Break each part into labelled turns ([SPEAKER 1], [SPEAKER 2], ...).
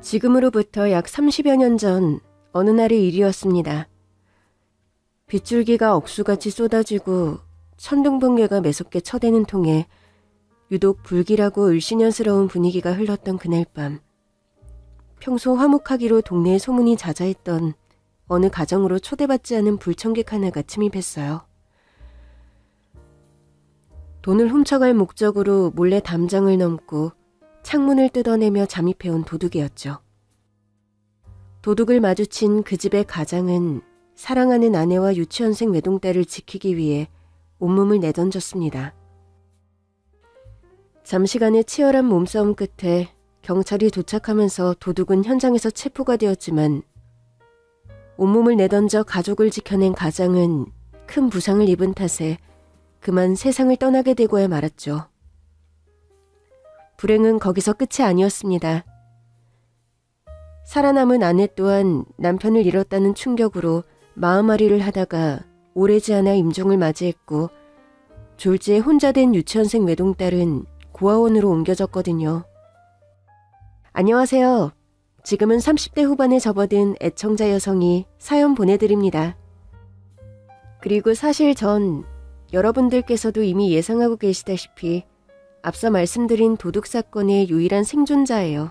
[SPEAKER 1] 지금으로부터 약 30여 년 전 어느 날의 일이었습니다. 빗줄기가 억수같이 쏟아지고 천둥번개가 매섭게 쳐대는 통에 유독 불길하고 을씨년스러운 분위기가 흘렀던 그날 밤, 평소 화목하기로 동네에 소문이 자자했던 어느 가정으로 초대받지 않은 불청객 하나가 침입했어요. 돈을 훔쳐갈 목적으로 몰래 담장을 넘고 창문을 뜯어내며 잠입해온 도둑이었죠. 도둑을 마주친 그 집의 가장은 사랑하는 아내와 유치원생 외동딸을 지키기 위해 온몸을 내던졌습니다. 잠시간의 치열한 몸싸움 끝에 경찰이 도착하면서 도둑은 현장에서 체포가 되었지만 온몸을 내던져 가족을 지켜낸 가장은 큰 부상을 입은 탓에 그만 세상을 떠나게 되고야 말았죠. 불행은 거기서 끝이 아니었습니다. 살아남은 아내 또한 남편을 잃었다는 충격으로 마음앓이를 하다가 오래지 않아 임종을 맞이했고, 졸지에 혼자 된 유치원생 외동딸은 고아원으로 옮겨졌거든요. 안녕하세요. 지금은 30대 후반에 접어든 애청자 여성이 사연 보내드립니다. 그리고 사실 전 여러분들께서도 이미 예상하고 계시다시피 앞서 말씀드린 도둑 사건의 유일한 생존자예요.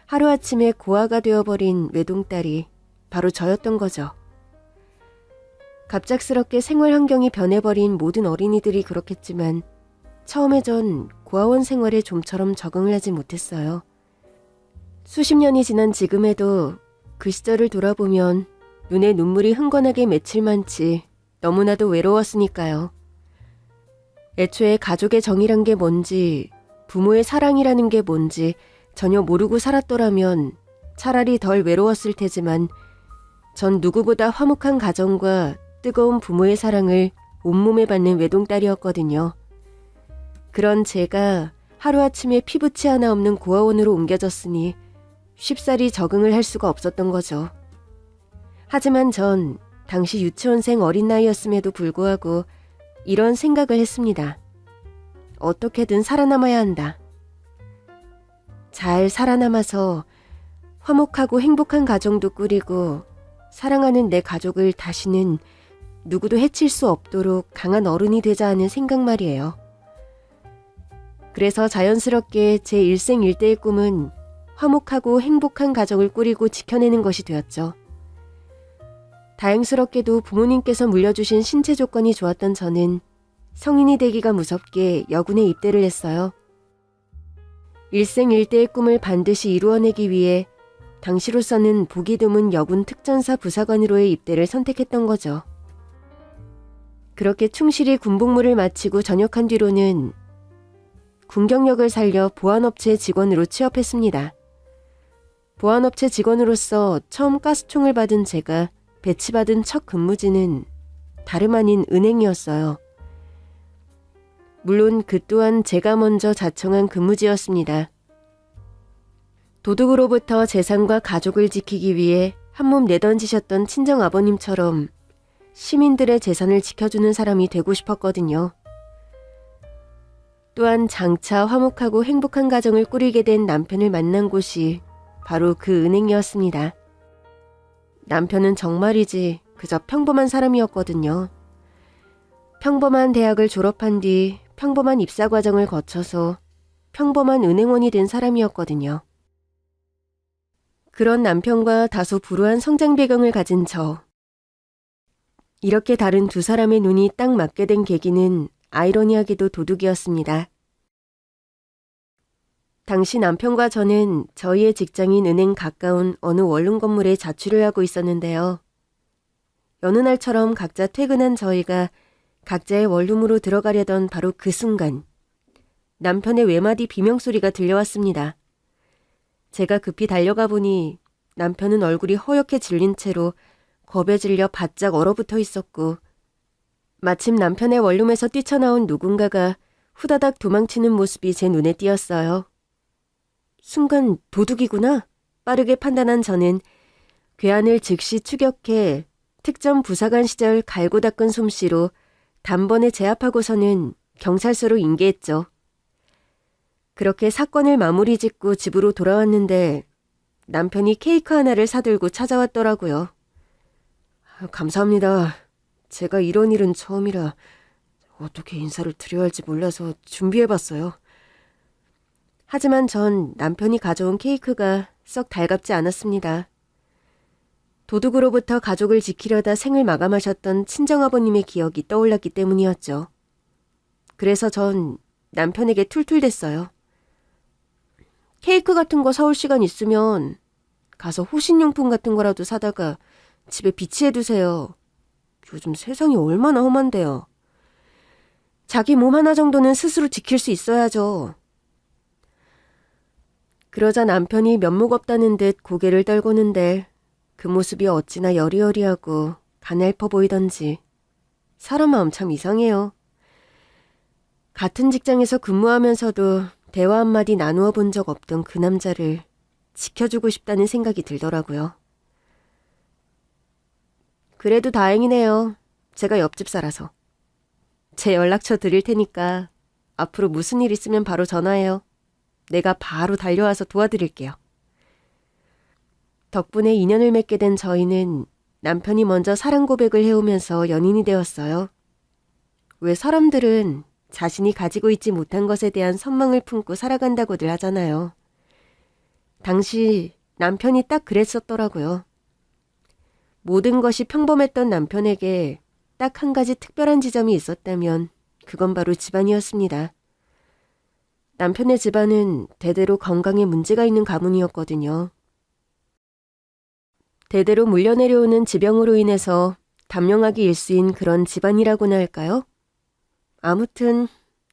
[SPEAKER 1] 하루아침에 고아가 되어버린 외동딸이 바로 저였던 거죠. 갑작스럽게 생활 환경이 변해버린 모든 어린이들이 그렇겠지만 처음에 전 고아원 생활에 좀처럼 적응을 하지 못했어요. 수십 년이 지난 지금에도 그 시절을 돌아보면 눈에 눈물이 흥건하게 맺힐 만치 너무나도 외로웠으니까요. 애초에 가족의 정이란 게 뭔지, 부모의 사랑이라는 게 뭔지 전혀 모르고 살았더라면 차라리 덜 외로웠을 테지만 전 누구보다 화목한 가정과 뜨거운 부모의 사랑을 온몸에 받는 외동딸이었거든요. 그런 제가 하루아침에 피부치 하나 없는 고아원으로 옮겨졌으니 쉽사리 적응을 할 수가 없었던 거죠. 하지만 전 당시 유치원생 어린 나이였음에도 불구하고 이런 생각을 했습니다. 어떻게든 살아남아야 한다. 잘 살아남아서 화목하고 행복한 가정도 꾸리고 사랑하는 내 가족을 다시는 누구도 해칠 수 없도록 강한 어른이 되자 하는 생각 말이에요. 그래서 자연스럽게 제 일생일대의 꿈은 화목하고 행복한 가정을 꾸리고 지켜내는 것이 되었죠. 다행스럽게도 부모님께서 물려주신 신체 조건이 좋았던 저는 성인이 되기가 무섭게 여군에 입대를 했어요. 일생일대의 꿈을 반드시 이루어내기 위해 당시로서는 보기 드문 여군 특전사 부사관으로의 입대를 선택했던 거죠. 그렇게 충실히 군복무를 마치고 전역한 뒤로는 군 경력을 살려 보안업체 직원으로 취업했습니다. 보안업체 직원으로서 처음 가스총을 받은 제가 배치받은 첫 근무지는 다름 아닌 은행이었어요. 물론 그 또한 제가 먼저 자청한 근무지였습니다. 도둑으로부터 재산과 가족을 지키기 위해 한몸 내던지셨던 친정아버님처럼 시민들의 재산을 지켜주는 사람이 되고 싶었거든요. 또한 장차 화목하고 행복한 가정을 꾸리게 된 남편을 만난 곳이 바로 그 은행이었습니다. 남편은 정말이지 그저 평범한 사람이었거든요. 평범한 대학을 졸업한 뒤 평범한 입사 과정을 거쳐서 평범한 은행원이 된 사람이었거든요. 그런 남편과 다소 불우한 성장 배경을 가진 저. 이렇게 다른 두 사람의 눈이 딱 맞게 된 계기는 아이러니하게도 도둑이었습니다. 당시 남편과 저는 저희의 직장인 은행 가까운 어느 원룸 건물에 자취를 하고 있었는데요. 여느 날처럼 각자 퇴근한 저희가 각자의 원룸으로 들어가려던 바로 그 순간 남편의 외마디 비명소리가 들려왔습니다. 제가 급히 달려가 보니 남편은 얼굴이 허옇게 질린 채로 겁에 질려 바짝 얼어붙어 있었고, 마침 남편의 원룸에서 뛰쳐나온 누군가가 후다닥 도망치는 모습이 제 눈에 띄었어요. 순간 도둑이구나 빠르게 판단한 저는 괴한을 즉시 추격해 특전 부사관 시절 갈고 닦은 솜씨로 단번에 제압하고서는 경찰서로 인계했죠. 그렇게 사건을 마무리 짓고 집으로 돌아왔는데 남편이 케이크 하나를 사들고 찾아왔더라고요. 감사합니다. 제가 이런 일은 처음이라 어떻게 인사를 드려야 할지 몰라서 준비해봤어요. 하지만 전 남편이 가져온 케이크가 썩 달갑지 않았습니다. 도둑으로부터 가족을 지키려다 생을 마감하셨던 친정아버님의 기억이 떠올랐기 때문이었죠. 그래서 전 남편에게 툴툴댔어요. 케이크 같은 거 사올 시간 있으면 가서 호신용품 같은 거라도 사다가 집에 비치해두세요. 요즘 세상이 얼마나 험한데요. 자기 몸 하나 정도는 스스로 지킬 수 있어야죠. 그러자 남편이 면목 없다는 듯 고개를 떨구는데 그 모습이 어찌나 여리여리하고 가냘퍼 보이던지 사람 마음 참 이상해요. 같은 직장에서 근무하면서도 대화 한마디 나누어 본 적 없던 그 남자를 지켜주고 싶다는 생각이 들더라고요. 그래도 다행이네요. 제가 옆집 살아서. 제 연락처 드릴 테니까 앞으로 무슨 일 있으면 바로 전화해요. 내가 바로 달려와서 도와드릴게요. 덕분에 인연을 맺게 된 저희는 남편이 먼저 사랑 고백을 해오면서 연인이 되었어요. 왜 사람들은 자신이 가지고 있지 못한 것에 대한 선망을 품고 살아간다고들 하잖아요. 당시 남편이 딱 그랬었더라고요. 모든 것이 평범했던 남편에게 딱 한 가지 특별한 지점이 있었다면 그건 바로 집안이었습니다. 남편의 집안은 대대로 건강에 문제가 있는 가문이었거든요. 대대로 물려내려오는 지병으로 인해서 단명하기 일수인 그런 집안이라고나 할까요? 아무튼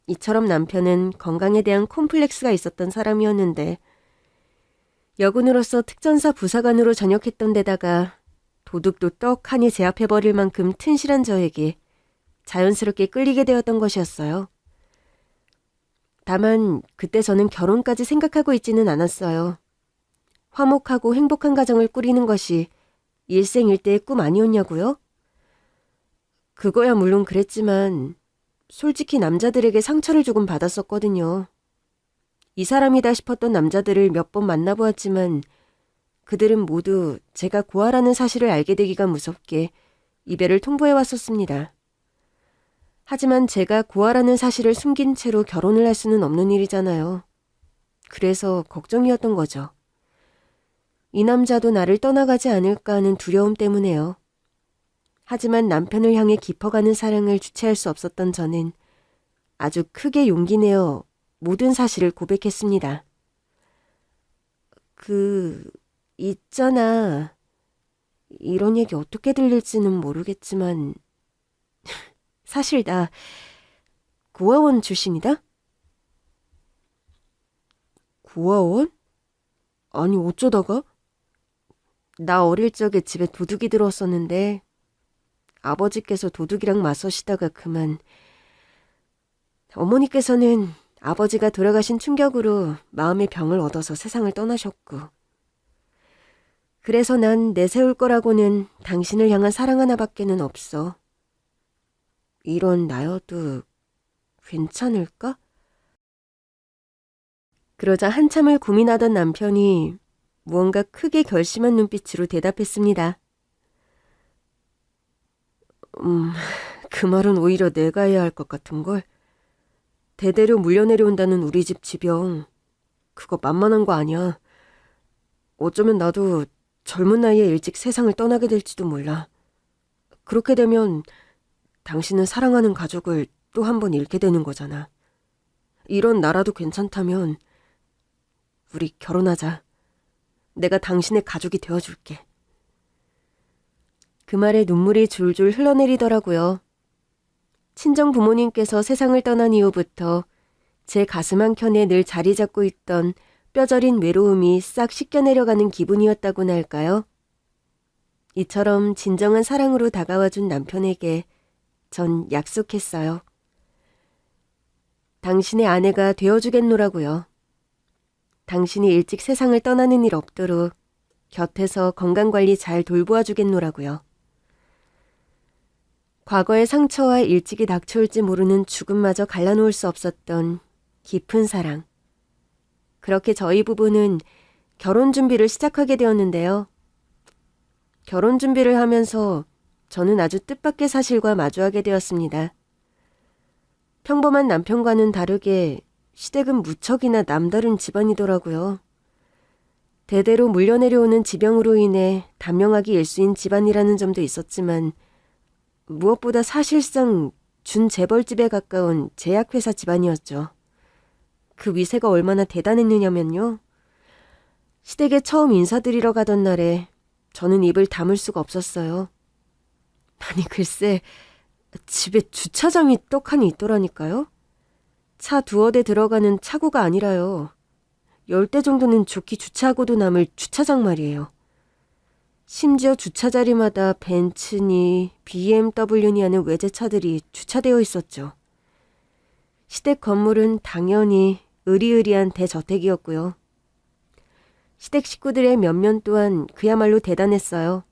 [SPEAKER 1] 이처럼 남편은 건강에 대한 콤플렉스가 있었던 사람이었는데 여군으로서 특전사 부사관으로 전역했던 데다가 도둑도 떡하니 제압해버릴 만큼 튼실한 저에게 자연스럽게 끌리게 되었던 것이었어요. 다만 그때 저는 결혼까지 생각하고 있지는 않았어요. 화목하고 행복한 가정을 꾸리는 것이 일생일대의 꿈 아니었냐고요? 그거야 물론 그랬지만 솔직히 남자들에게 상처를 조금 받았었거든요. 이 사람이다 싶었던 남자들을 몇 번 만나보았지만 그들은 모두 제가 고아라는 사실을 알게 되기가 무섭게 이별을 통보해왔었습니다. 하지만 제가 고아라는 사실을 숨긴 채로 결혼을 할 수는 없는 일이잖아요. 그래서 걱정이었던 거죠. 이 남자도 나를 떠나가지 않을까 하는 두려움 때문에요. 하지만 남편을 향해 깊어가는 사랑을 주체할 수 없었던 저는 아주 크게 용기 내어 모든 사실을 고백했습니다. 있잖아. 이런 얘기 어떻게 들릴지는 모르겠지만 사실 나 고아원 출신이다? 고아원? 아니 어쩌다가? 나 어릴 적에 집에 도둑이 들어왔었는데 아버지께서 도둑이랑 맞서시다가 그만. 어머니께서는 아버지가 돌아가신 충격으로 마음의 병을 얻어서 세상을 떠나셨고 그래서 난 내세울 거라고는 당신을 향한 사랑 하나밖에는 없어. 이런 나여도 괜찮을까? 그러자 한참을 고민하던 남편이 무언가 크게 결심한 눈빛으로 대답했습니다. 그 말은 오히려 내가 해야 할 것 같은걸. 대대로 물려내려온다는 우리 집 지병, 그거 만만한 거 아니야. 어쩌면 나도 젊은 나이에 일찍 세상을 떠나게 될지도 몰라. 그렇게 되면 당신은 사랑하는 가족을 또 한 번 잃게 되는 거잖아. 이런 나라도 괜찮다면 우리 결혼하자. 내가 당신의 가족이 되어줄게. 그 말에 눈물이 줄줄 흘러내리더라고요. 친정 부모님께서 세상을 떠난 이후부터 제 가슴 한켠에 늘 자리 잡고 있던 뼈저린 외로움이 싹 씻겨내려가는 기분이었다고나 할까요? 이처럼 진정한 사랑으로 다가와준 남편에게 전 약속했어요. 당신의 아내가 되어주겠노라고요. 당신이 일찍 세상을 떠나는 일 없도록 곁에서 건강관리 잘 돌보아 주겠노라고요. 과거의 상처와 일찍이 닥쳐올지 모르는 죽음마저 갈라놓을 수 없었던 깊은 사랑. 그렇게 저희 부부는 결혼 준비를 시작하게 되었는데요. 결혼 준비를 하면서 저는 아주 뜻밖의 사실과 마주하게 되었습니다. 평범한 남편과는 다르게 시댁은 무척이나 남다른 집안이더라고요. 대대로 물려내려오는 지병으로 인해 단명하기 일수인 집안이라는 점도 있었지만 무엇보다 사실상 준재벌집에 가까운 제약회사 집안이었죠. 그 위세가 얼마나 대단했느냐면요. 시댁에 처음 인사드리러 가던 날에 저는 입을 다물 수가 없었어요. 아니 글쎄 집에 주차장이 떡하니 있더라니까요. 차 두어 대 들어가는 차고가 아니라요. 10대 정도는 좋게 주차하고도 남을 주차장 말이에요. 심지어 주차 자리마다 벤츠니 BMW니 하는 외제차들이 주차되어 있었죠. 시댁 건물은 당연히 으리으리한 대저택이었고요. 시댁 식구들의 면면 또한 그야말로 대단했어요.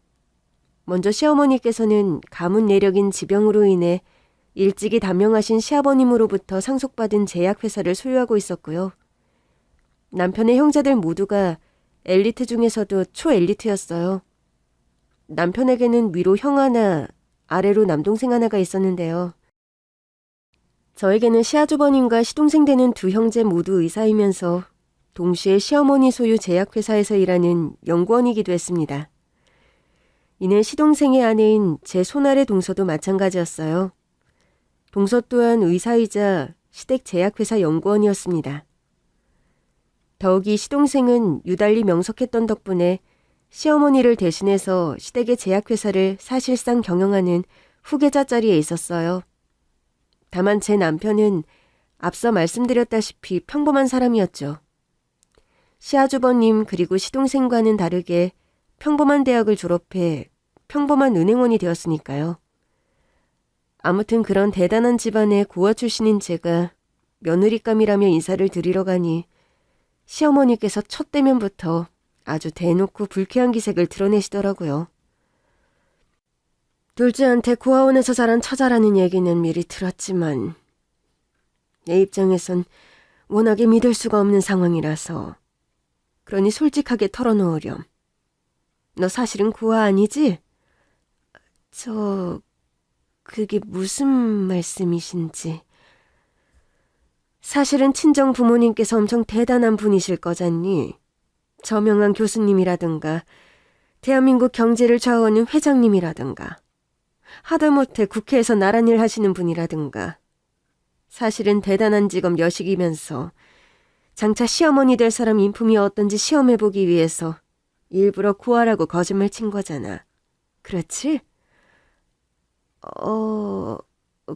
[SPEAKER 1] 먼저 시어머니께서는 가문 내력인 지병으로 인해 일찍이 단명하신 시아버님으로부터 상속받은 제약회사를 소유하고 있었고요. 남편의 형제들 모두가 엘리트 중에서도 초엘리트였어요. 남편에게는 위로 형 하나, 아래로 남동생 하나가 있었는데요. 저에게는 시아주버님과 시동생 되는 두 형제 모두 의사이면서 동시에 시어머니 소유 제약회사에서 일하는 연구원이기도 했습니다. 이는 시동생의 아내인 제 손아래 동서도 마찬가지였어요. 동서 또한 의사이자 시댁 제약회사 연구원이었습니다. 더욱이 시동생은 유달리 명석했던 덕분에 시어머니를 대신해서 시댁의 제약회사를 사실상 경영하는 후계자 자리에 있었어요. 다만 제 남편은 앞서 말씀드렸다시피 평범한 사람이었죠. 시아주버님 그리고 시동생과는 다르게 평범한 대학을 졸업해 평범한 은행원이 되었으니까요. 아무튼 그런 대단한 집안의 고아 출신인 제가 며느리감이라며 인사를 드리러 가니 시어머니께서 첫 대면부터 아주 대놓고 불쾌한 기색을 드러내시더라고요. 둘째한테 고아원에서 자란 처자라는 얘기는 미리 들었지만 내 입장에선 워낙에 믿을 수가 없는 상황이라서 그러니 솔직하게 털어놓으렴. 너 사실은 고아 아니지? 그게 무슨 말씀이신지. 사실은 친정 부모님께서 엄청 대단한 분이실 거잖니. 저명한 교수님이라든가 대한민국 경제를 좌우하는 회장님이라든가 하다못해 국회에서 나란 일 하시는 분이라든가 사실은 대단한 직업 여식이면서 장차 시어머니 될 사람 인품이 어떤지 시험해보기 위해서 일부러 고아라고 거짓말 친 거잖아. 그렇지?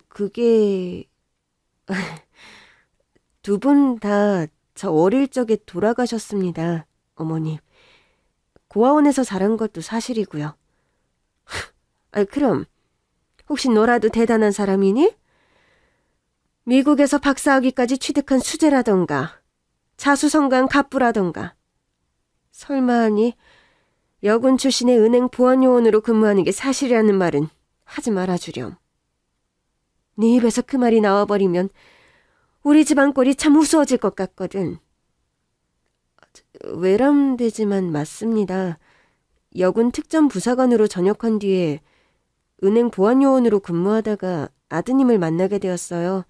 [SPEAKER 1] 그게... 두 분 다 저 어릴 적에 돌아가셨습니다, 어머님. 고아원에서 자란 것도 사실이고요. 그럼 혹시 너라도 대단한 사람이니? 미국에서 박사학위까지 취득한 수재라던가 자수성가한 갑부라던가 설마하니 여군 출신의 은행 보안요원으로 근무하는 게 사실이라는 말은 하지 말아주렴. 네 입에서 그 말이 나와버리면 우리 집안 꼴이 참 우스워질 것 같거든. 외람되지만 맞습니다. 여군 특전 부사관으로 전역한 뒤에 은행 보안요원으로 근무하다가 아드님을 만나게 되었어요.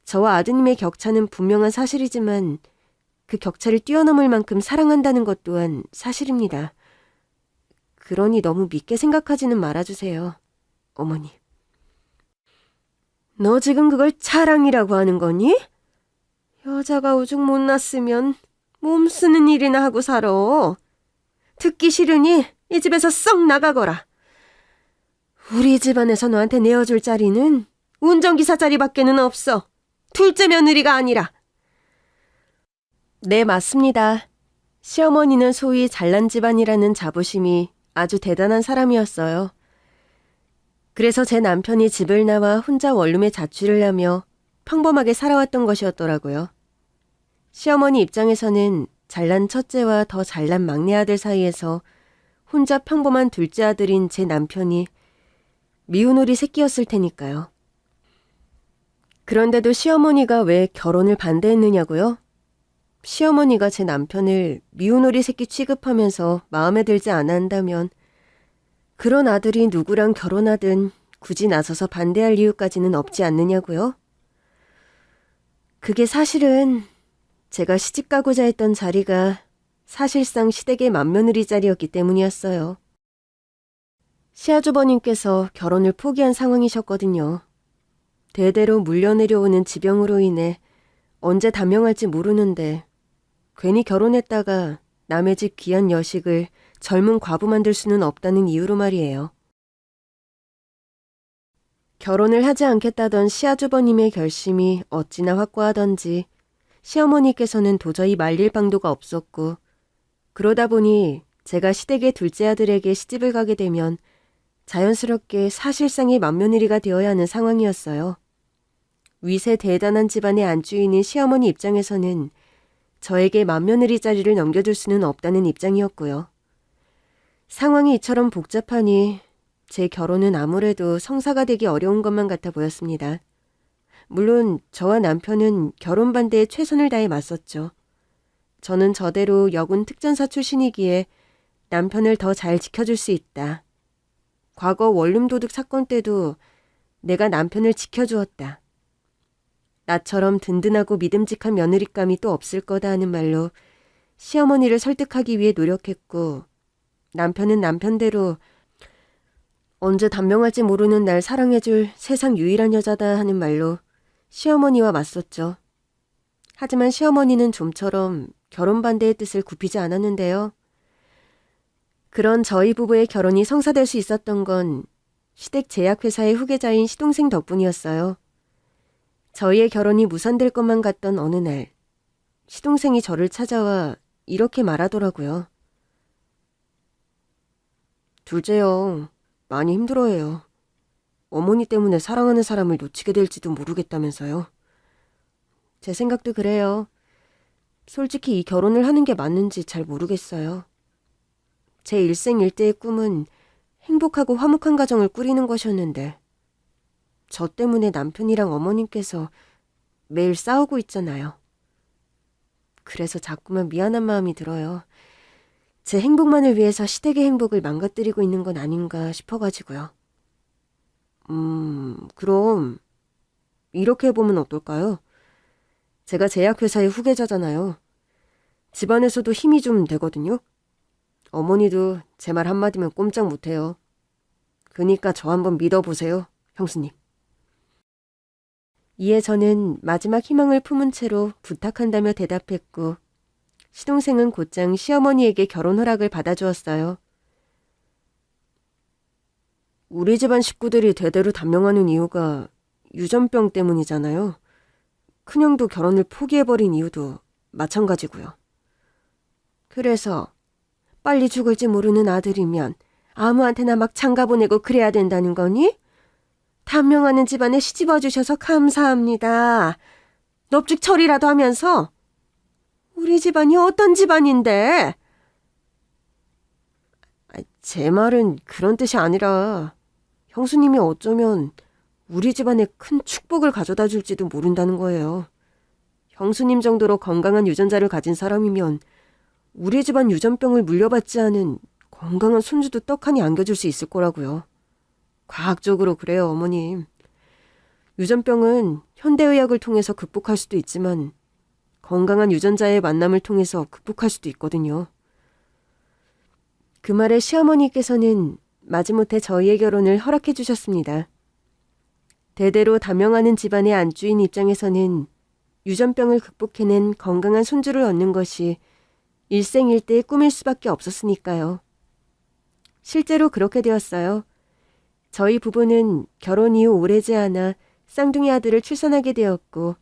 [SPEAKER 1] 저와 아드님의 격차는 분명한 사실이지만 그 격차를 뛰어넘을 만큼 사랑한다는 것 또한 사실입니다. 그러니 너무 믿게 생각하지는 말아주세요, 어머니. 너 지금 그걸 자랑이라고 하는 거니? 여자가 오죽 못났으면 몸 쓰는 일이나 하고 살아. 듣기 싫으니 이 집에서 썩 나가거라. 우리 집안에서 너한테 내어줄 자리는 운전기사 자리밖에는 없어. 둘째 며느리가 아니라. 네, 맞습니다. 시어머니는 소위 잘난 집안이라는 자부심이 아주 대단한 사람이었어요. 그래서 제 남편이 집을 나와 혼자 원룸에 자취를 하며 평범하게 살아왔던 것이었더라고요. 시어머니 입장에서는 잘난 첫째와 더 잘난 막내 아들 사이에서 혼자 평범한 둘째 아들인 제 남편이 미운 우리 새끼였을 테니까요. 그런데도 시어머니가 왜 결혼을 반대했느냐고요? 시어머니가 제 남편을 미운오리 새끼 취급하면서 마음에 들지 않아 한다면 그런 아들이 누구랑 결혼하든 굳이 나서서 반대할 이유까지는 없지 않느냐고요? 그게 사실은 제가 시집가고자 했던 자리가 사실상 시댁의 맏며느리 자리였기 때문이었어요. 시아주버님께서 결혼을 포기한 상황이셨거든요. 대대로 물려내려오는 지병으로 인해 언제 단명할지 모르는데 괜히 결혼했다가 남의 집 귀한 여식을 젊은 과부 만들 수는 없다는 이유로 말이에요. 결혼을 하지 않겠다던 시아주버님의 결심이 어찌나 확고하던지 시어머니께서는 도저히 말릴 방도가 없었고 그러다 보니 제가 시댁의 둘째 아들에게 시집을 가게 되면 자연스럽게 사실상의 맏며느리가 되어야 하는 상황이었어요. 위세 대단한 집안의 안주인인 시어머니 입장에서는 저에게 맏며느리 자리를 넘겨줄 수는 없다는 입장이었고요. 상황이 이처럼 복잡하니 제 결혼은 아무래도 성사가 되기 어려운 것만 같아 보였습니다. 물론 저와 남편은 결혼 반대에 최선을 다해 맞섰죠. 저는 저대로 여군 특전사 출신이기에 남편을 더 잘 지켜줄 수 있다. 과거 원룸도둑 사건 때도 내가 남편을 지켜주었다. 나처럼 든든하고 믿음직한 며느리감이 또 없을 거다 하는 말로 시어머니를 설득하기 위해 노력했고 남편은 남편대로 언제 단명할지 모르는 날 사랑해줄 세상 유일한 여자다 하는 말로 시어머니와 맞섰죠. 하지만 시어머니는 좀처럼 결혼 반대의 뜻을 굽히지 않았는데요. 그런 저희 부부의 결혼이 성사될 수 있었던 건 시댁 제약회사의 후계자인 시동생 덕분이었어요. 저희의 결혼이 무산될 것만 같던 어느 날 시동생이 저를 찾아와 이렇게 말하더라고요. 둘째 형, 많이 힘들어해요. 어머니 때문에 사랑하는 사람을 놓치게 될지도 모르겠다면서요. 제 생각도 그래요. 솔직히 이 결혼을 하는 게 맞는지 잘 모르겠어요. 제 일생일대의 꿈은 행복하고 화목한 가정을 꾸리는 것이었는데 저 때문에 남편이랑 어머님께서 매일 싸우고 있잖아요. 그래서 자꾸만 미안한 마음이 들어요. 제 행복만을 위해서 시댁의 행복을 망가뜨리고 있는 건 아닌가 싶어가지고요. 그럼 이렇게 해보면 어떨까요? 제가 제약회사의 후계자잖아요. 집안에서도 힘이 좀 되거든요. 어머니도 제 말 한마디면 꼼짝 못해요. 그니까 저 한번 믿어보세요, 형수님. 이에 저는 마지막 희망을 품은 채로 부탁한다며 대답했고 시동생은 곧장 시어머니에게 결혼 허락을 받아주었어요. 우리 집안 식구들이 대대로 단명하는 이유가 유전병 때문이잖아요. 큰형도 결혼을 포기해버린 이유도 마찬가지고요. 그래서 빨리 죽을지 모르는 아들이면 아무한테나 막 장가 보내고 그래야 된다는 거니? 단명하는 집안에 시집 와주셔서 감사합니다. 넙죽 처리라도 하면서 우리 집안이 어떤 집안인데? 제 말은 그런 뜻이 아니라 형수님이 어쩌면 우리 집안에 큰 축복을 가져다 줄지도 모른다는 거예요. 형수님 정도로 건강한 유전자를 가진 사람이면 우리 집안 유전병을 물려받지 않은 건강한 손주도 떡하니 안겨줄 수 있을 거라고요. 과학적으로 그래요, 어머님. 유전병은 현대의학을 통해서 극복할 수도 있지만 건강한 유전자의 만남을 통해서 극복할 수도 있거든요. 그 말에 시어머니께서는 마지못해 저희의 결혼을 허락해 주셨습니다. 대대로 단명하는 집안의 안주인 입장에서는 유전병을 극복해낸 건강한 손주를 얻는 것이 일생일대의 꿈일 수밖에 없었으니까요. 실제로 그렇게 되었어요. 저희 부부는 결혼 이후 오래지 않아 쌍둥이 아들을 출산하게 되었고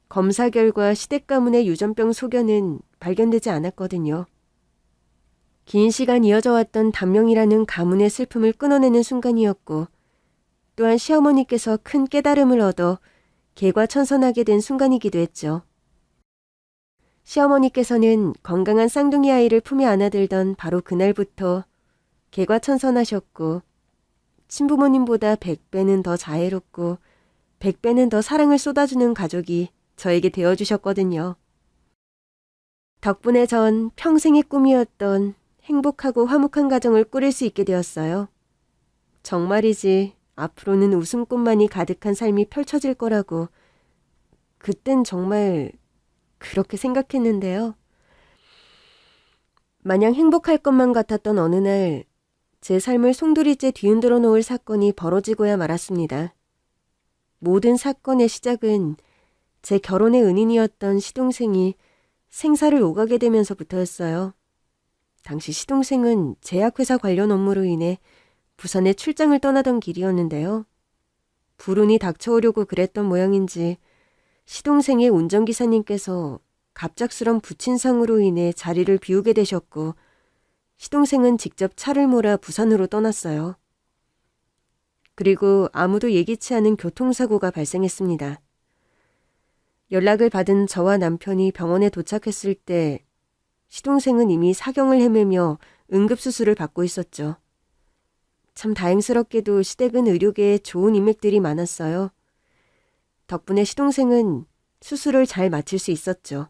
[SPEAKER 1] 검사 결과 시댁 가문의 유전병 소견은 발견되지 않았거든요. 긴 시간 이어져 왔던 단명이라는 가문의 슬픔을 끊어내는 순간이었고 또한 시어머니께서 큰 깨달음을 얻어 개과천선하게 된 순간이기도 했죠. 시어머니께서는 건강한 쌍둥이 아이를 품에 안아들던 바로 그날부터 개과천선하셨고 친부모님보다 100배는 더 자애롭고 100배는 더 사랑을 쏟아주는 가족이 저에게 되어주셨거든요. 덕분에 전 평생의 꿈이었던 행복하고 화목한 가정을 꾸릴 수 있게 되었어요. 정말이지 앞으로는 웃음꽃만이 가득한 삶이 펼쳐질 거라고 그땐 정말 그렇게 생각했는데요. 마냥 행복할 것만 같았던 어느 날 제 삶을 송두리째 뒤흔들어 놓을 사건이 벌어지고야 말았습니다. 모든 사건의 시작은 제 결혼의 은인이었던 시동생이 생사를 오가게 되면서부터였어요. 당시 시동생은 제약회사 관련 업무로 인해 부산에 출장을 떠나던 길이었는데요. 불운이 닥쳐오려고 그랬던 모양인지 시동생의 운전기사님께서 갑작스런 부친상으로 인해 자리를 비우게 되셨고 시동생은 직접 차를 몰아 부산으로 떠났어요. 그리고 아무도 예기치 않은 교통사고가 발생했습니다. 연락을 받은 저와 남편이 병원에 도착했을 때 시동생은 이미 사경을 헤매며 응급수술을 받고 있었죠. 참 다행스럽게도 시댁은 의료계에 좋은 인맥들이 많았어요. 덕분에 시동생은 수술을 잘 마칠 수 있었죠.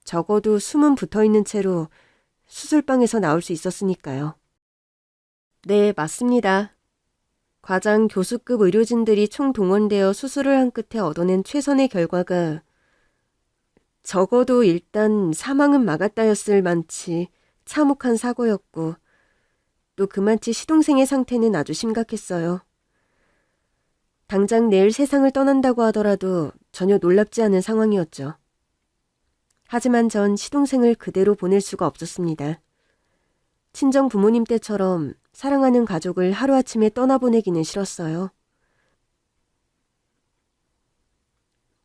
[SPEAKER 1] 적어도 숨은 붙어있는 채로 수술방에서 나올 수 있었으니까요. 네, 맞습니다. 과장 교수급 의료진들이 총동원되어 수술을 한 끝에 얻어낸 최선의 결과가 적어도 일단 사망은 막았다였을 만치 참혹한 사고였고 또 그만치 시동생의 상태는 아주 심각했어요. 당장 내일 세상을 떠난다고 하더라도 전혀 놀랍지 않은 상황이었죠. 하지만 전 시동생을 그대로 보낼 수가 없었습니다. 친정 부모님 때처럼 사랑하는 가족을 하루아침에 떠나보내기는 싫었어요.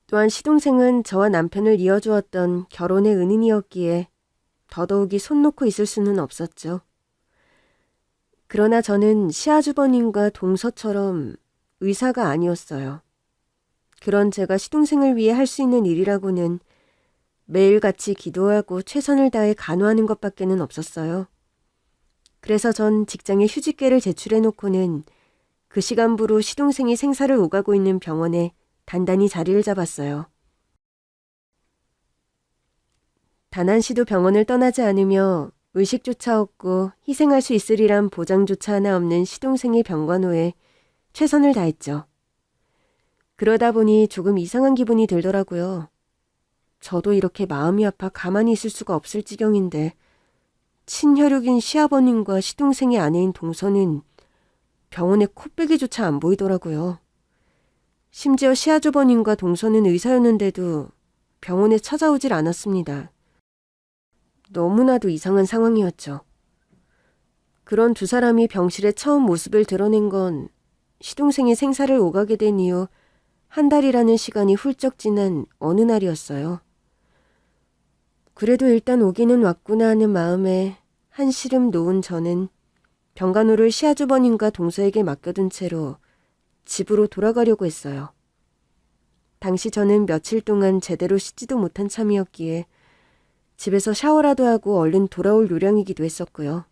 [SPEAKER 1] 또한 시동생은 저와 남편을 이어주었던 결혼의 은인이었기에 더더욱이 손 놓고 있을 수는 없었죠. 그러나 저는 시아주버님과 동서처럼 의사가 아니었어요. 그런 제가 시동생을 위해 할 수 있는 일이라고는 매일같이 기도하고 최선을 다해 간호하는 것밖에는 없었어요. 그래서 전 직장에 휴직계를 제출해놓고는 그 시간부로 시동생이 생사를 오가고 있는 병원에 단단히 자리를 잡았어요. 단 한시도 병원을 떠나지 않으며 의식조차 없고 희생할 수 있으리란 보장조차 하나 없는 시동생의 병간호에 최선을 다했죠. 그러다 보니 조금 이상한 기분이 들더라고요. 저도 이렇게 마음이 아파 가만히 있을 수가 없을 지경인데 친혈육인 시아버님과 시동생의 아내인 동서는 병원에 코빼기조차 안 보이더라고요. 심지어 시아주버님과 동서는 의사였는데도 병원에 찾아오질 않았습니다. 너무나도 이상한 상황이었죠. 그런 두 사람이 병실에 처음 모습을 드러낸 건 시동생이 생사를 오가게 된 이후 한 달이라는 시간이 훌쩍 지난 어느 날이었어요. 그래도 일단 오기는 왔구나 하는 마음에 한시름 놓은 저는 병간호를 시아주버님과 동서에게 맡겨둔 채로 집으로 돌아가려고 했어요. 당시 저는 며칠 동안 제대로 씻지도 못한 참이었기에 집에서 샤워라도 하고 얼른 돌아올 요량이기도 했었고요.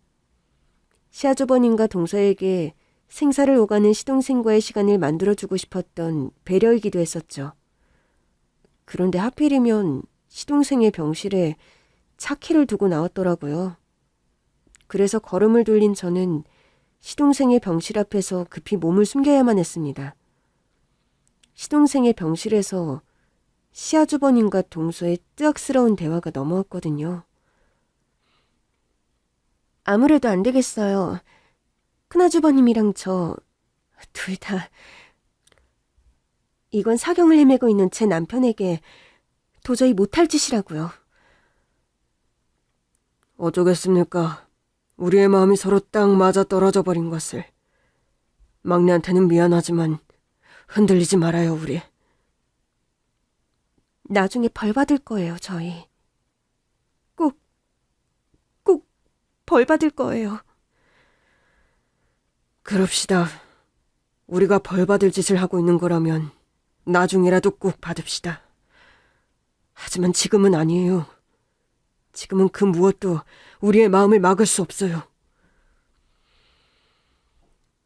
[SPEAKER 1] 시아주버님과 동서에게 생사를 오가는 시동생과의 시간을 만들어주고 싶었던 배려이기도 했었죠. 그런데 하필이면 시동생의 병실에 차키를 두고 나왔더라고요. 그래서 걸음을 돌린 저는 시동생의 병실 앞에서 급히 몸을 숨겨야만 했습니다. 시동생의 병실에서 시아주버님과 동서의 뜨악스러운 대화가 넘어왔거든요. 아무래도 안 되겠어요. 큰아주버님이랑 저 둘 다 이건 사경을 헤매고 있는 제 남편에게 도저히 못할 짓이라고요.
[SPEAKER 2] 어쩌겠습니까? 우리의 마음이 서로 딱 맞아 떨어져 버린 것을. 막내한테는 미안하지만 흔들리지 말아요, 우리.
[SPEAKER 1] 나중에 벌 받을 거예요, 저희. 꼭 벌 받을 거예요.
[SPEAKER 2] 그럽시다. 우리가 벌 받을 짓을 하고 있는 거라면 나중이라도 꼭 받읍시다. 하지만 지금은 아니에요. 지금은 그 무엇도 우리의 마음을 막을 수 없어요.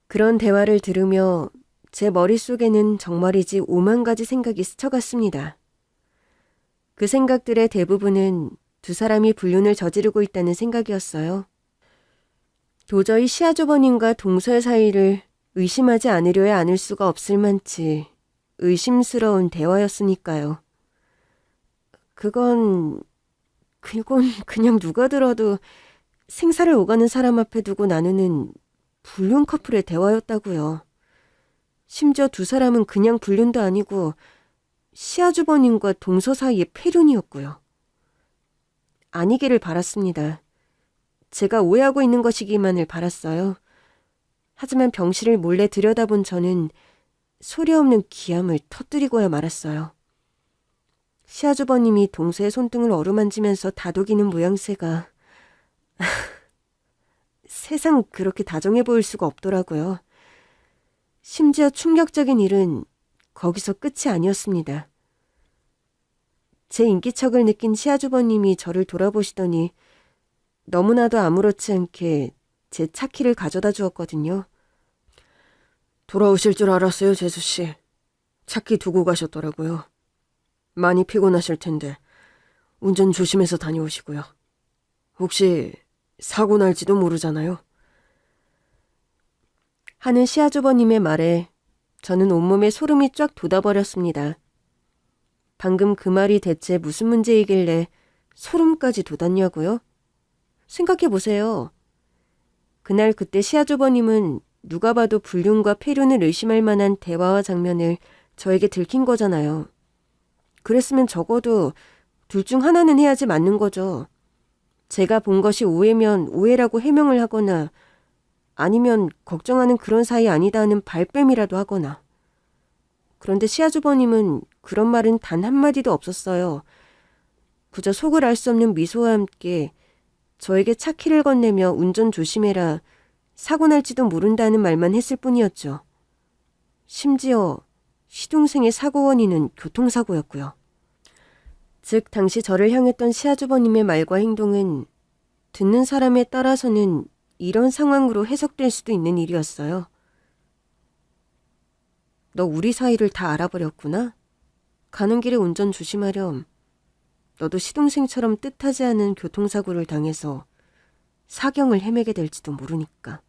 [SPEAKER 1] 그런 대화를 들으며 제 머릿속에는 정말이지 5만 가지 생각이 스쳐갔습니다. 그 생각들의 대부분은 두 사람이 불륜을 저지르고 있다는 생각이었어요. 도저히 시아주버님과 동서의 사이를 의심하지 않으려야 않을 수가 없을 만치 의심스러운 대화였으니까요. 그건 그냥 누가 들어도 생사를 오가는 사람 앞에 두고 나누는 불륜 커플의 대화였다고요. 심지어 두 사람은 그냥 불륜도 아니고 시아주버님과 동서 사이의 폐륜이었고요. 아니기를 바랐습니다. 제가 오해하고 있는 것이기만을 바랐어요. 하지만 병실을 몰래 들여다본 저는 소리 없는 기함을 터뜨리고야 말았어요. 시아주버님이 동서의 손등을 어루만지면서 다독이는 모양새가 세상 그렇게 다정해 보일 수가 없더라고요. 심지어 충격적인 일은 거기서 끝이 아니었습니다. 제 인기척을 느낀 시아주버님이 저를 돌아보시더니 너무나도 아무렇지 않게 제 차키를 가져다 주었거든요.
[SPEAKER 2] 돌아오실 줄 알았어요, 재수씨. 차키 두고 가셨더라고요. 많이 피곤하실 텐데 운전 조심해서 다녀오시고요. 혹시 사고 날지도 모르잖아요.
[SPEAKER 1] 하는 시아주버님의 말에 저는 온몸에 소름이 쫙 돋아버렸습니다. 방금 그 말이 대체 무슨 문제이길래 소름까지 돋았냐고요? 생각해보세요. 그날 그때 시아주버님은 누가 봐도 불륜과 폐륜을 의심할 만한 대화와 장면을 저에게 들킨 거잖아요. 그랬으면 적어도 둘 중 하나는 해야지 맞는 거죠. 제가 본 것이 오해면 오해라고 해명을 하거나 아니면 걱정하는 그런 사이 아니다 하는 발뺌이라도 하거나. 그런데 시아주버님은 그런 말은 단 한마디도 없었어요. 그저 속을 알 수 없는 미소와 함께 저에게 차키를 건네며 운전 조심해라, 사고 날지도 모른다는 말만 했을 뿐이었죠. 심지어 시동생의 사고 원인은 교통사고였고요. 즉 당시 저를 향했던 시아주버님의 말과 행동은 듣는 사람에 따라서는 이런 상황으로 해석될 수도 있는 일이었어요. 너 우리 사이를 다 알아버렸구나? 가는 길에 운전 조심하렴. 너도 시동생처럼 뜻하지 않은 교통사고를 당해서 사경을 헤매게 될지도 모르니까.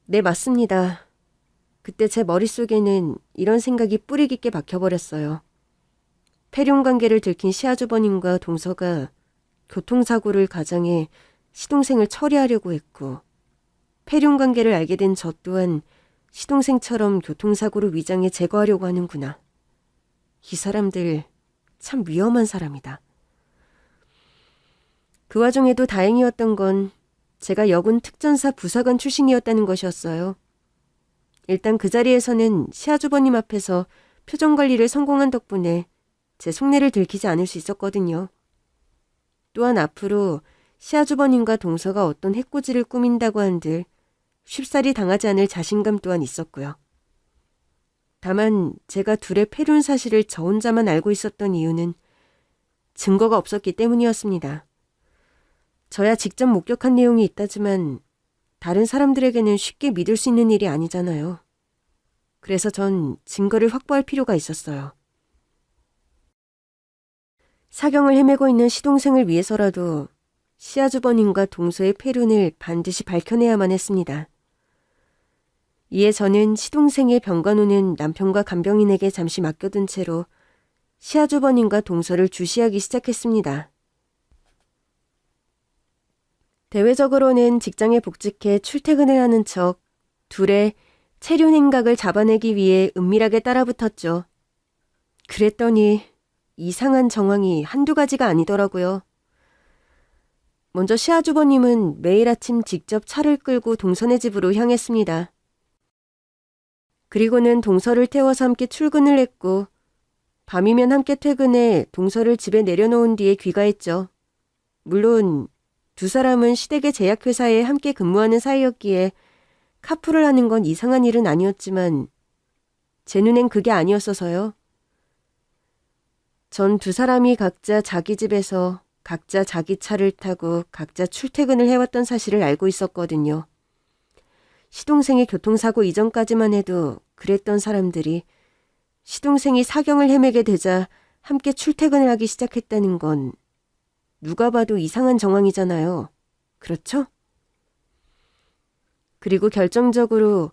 [SPEAKER 1] 네, 맞습니다. 그때 제 머릿속에는 이런 생각이 뿌리 깊게 박혀버렸어요. 폐륜 관계를 들킨 시아주버님과 동서가 교통사고를 가장해 시동생을 처리하려고 했고, 폐륜 관계를 알게 된 저 또한 시동생처럼 교통사고를 위장해 제거하려고 하는구나. 이 사람들 참 위험한 사람이다. 그 와중에도 다행이었던 건 제가 여군 특전사 부사관 출신이었다는 것이었어요. 일단 그 자리에서는 시아주버님 앞에서 표정 관리를 성공한 덕분에 제 속내를 들키지 않을 수 있었거든요. 또한 앞으로 시아주버님과 동서가 어떤 해코지를 꾸민다고 한들 쉽사리 당하지 않을 자신감 또한 있었고요. 다만 제가 둘의 폐륜 사실을 저 혼자만 알고 있었던 이유는 증거가 없었기 때문이었습니다. 저야 직접 목격한 내용이 있다지만 다른 사람들에게는 쉽게 믿을 수 있는 일이 아니잖아요. 그래서 전 증거를 확보할 필요가 있었어요. 사경을 헤매고 있는 시동생을 위해서라도 시아주버님과 동서의 폐륜을 반드시 밝혀내야만 했습니다. 이에 저는 시동생의 병간호는 남편과 간병인에게 잠시 맡겨둔 채로 시아주버님과 동서를 주시하기 시작했습니다. 대외적으로는 직장에 복직해 출퇴근을 하는 척 둘의 체륜 행각을 잡아내기 위해 은밀하게 따라붙었죠. 그랬더니 이상한 정황이 한두 가지가 아니더라고요. 먼저 시아주버님은 매일 아침 직접 차를 끌고 동서네 집으로 향했습니다. 그리고는 동서를 태워서 함께 출근을 했고 밤이면 함께 퇴근해 동서를 집에 내려놓은 뒤에 귀가했죠. 물론 두 사람은 시댁의 제약회사에 함께 근무하는 사이였기에 카풀을 하는 건 이상한 일은 아니었지만 제 눈엔 그게 아니었어서요. 전 두 사람이 각자 자기 집에서 각자 자기 차를 타고 각자 출퇴근을 해왔던 사실을 알고 있었거든요. 시동생의 교통사고 이전까지만 해도 그랬던 사람들이 시동생이 사경을 헤매게 되자 함께 출퇴근을 하기 시작했다는 건 누가 봐도 이상한 정황이잖아요. 그렇죠? 그리고 결정적으로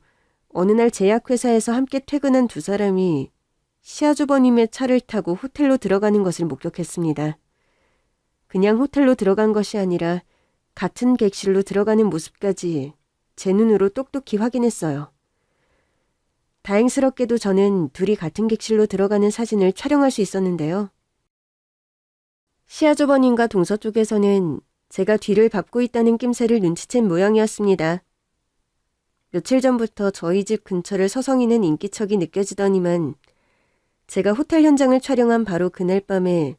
[SPEAKER 1] 어느 날 제약회사에서 함께 퇴근한 두 사람이 시아주버님의 차를 타고 호텔로 들어가는 것을 목격했습니다. 그냥 호텔로 들어간 것이 아니라 같은 객실로 들어가는 모습까지 제 눈으로 똑똑히 확인했어요. 다행스럽게도 저는 둘이 같은 객실로 들어가는 사진을 촬영할 수 있었는데요. 시아주버님과 동서 쪽에서는 제가 뒤를 밟고 있다는 낌새를 눈치챈 모양이었습니다. 며칠 전부터 저희 집 근처를 서성이는 인기척이 느껴지더니만 제가 호텔 현장을 촬영한 바로 그날 밤에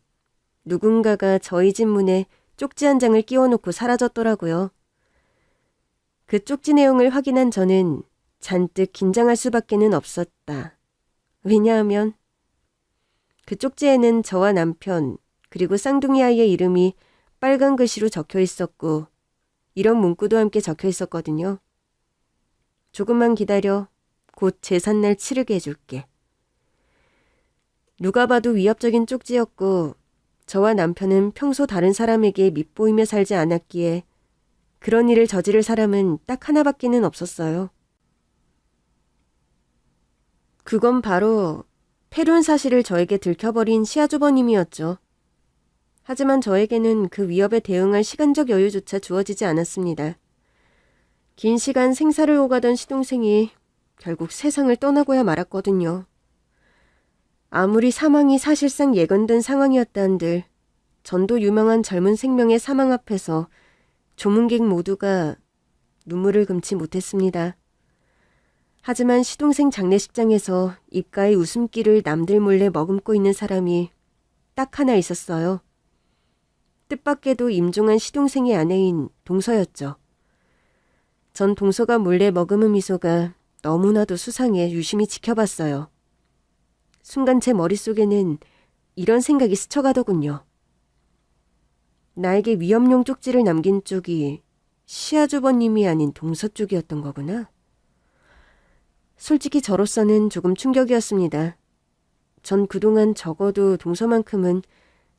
[SPEAKER 1] 누군가가 저희 집 문에 쪽지 한 장을 끼워놓고 사라졌더라고요. 그 쪽지 내용을 확인한 저는 잔뜩 긴장할 수밖에는 없었다. 왜냐하면 그 쪽지에는 저와 남편 그리고 쌍둥이 아이의 이름이 빨간 글씨로 적혀 있었고 이런 문구도 함께 적혀 있었거든요. 조금만 기다려. 곧 제삿날 치르게 해줄게. 누가 봐도 위협적인 쪽지였고 저와 남편은 평소 다른 사람에게 밉보이며 살지 않았기에 그런 일을 저지를 사람은 딱 하나밖에는 없었어요. 그건 바로 패륜 사실을 저에게 들켜버린 시아주버님이었죠. 하지만 저에게는 그 위협에 대응할 시간적 여유조차 주어지지 않았습니다. 긴 시간 생사를 오가던 시동생이 결국 세상을 떠나고야 말았거든요. 아무리 사망이 사실상 예견된 상황이었다 한들 전도 유명한 젊은 생명의 사망 앞에서 조문객 모두가 눈물을 금치 못했습니다. 하지만 시동생 장례식장에서 입가에 웃음기를 남들 몰래 머금고 있는 사람이 딱 하나 있었어요. 뜻밖에도 임종한 시동생의 아내인 동서였죠. 전 동서가 몰래 머금은 미소가 너무나도 수상해 유심히 지켜봤어요. 순간 제 머릿속에는 이런 생각이 스쳐가더군요. 나에게 위협용 쪽지를 남긴 쪽이 시아주버님이 아닌 동서 쪽이었던 거구나. 솔직히 저로서는 조금 충격이었습니다. 전 그동안 적어도 동서만큼은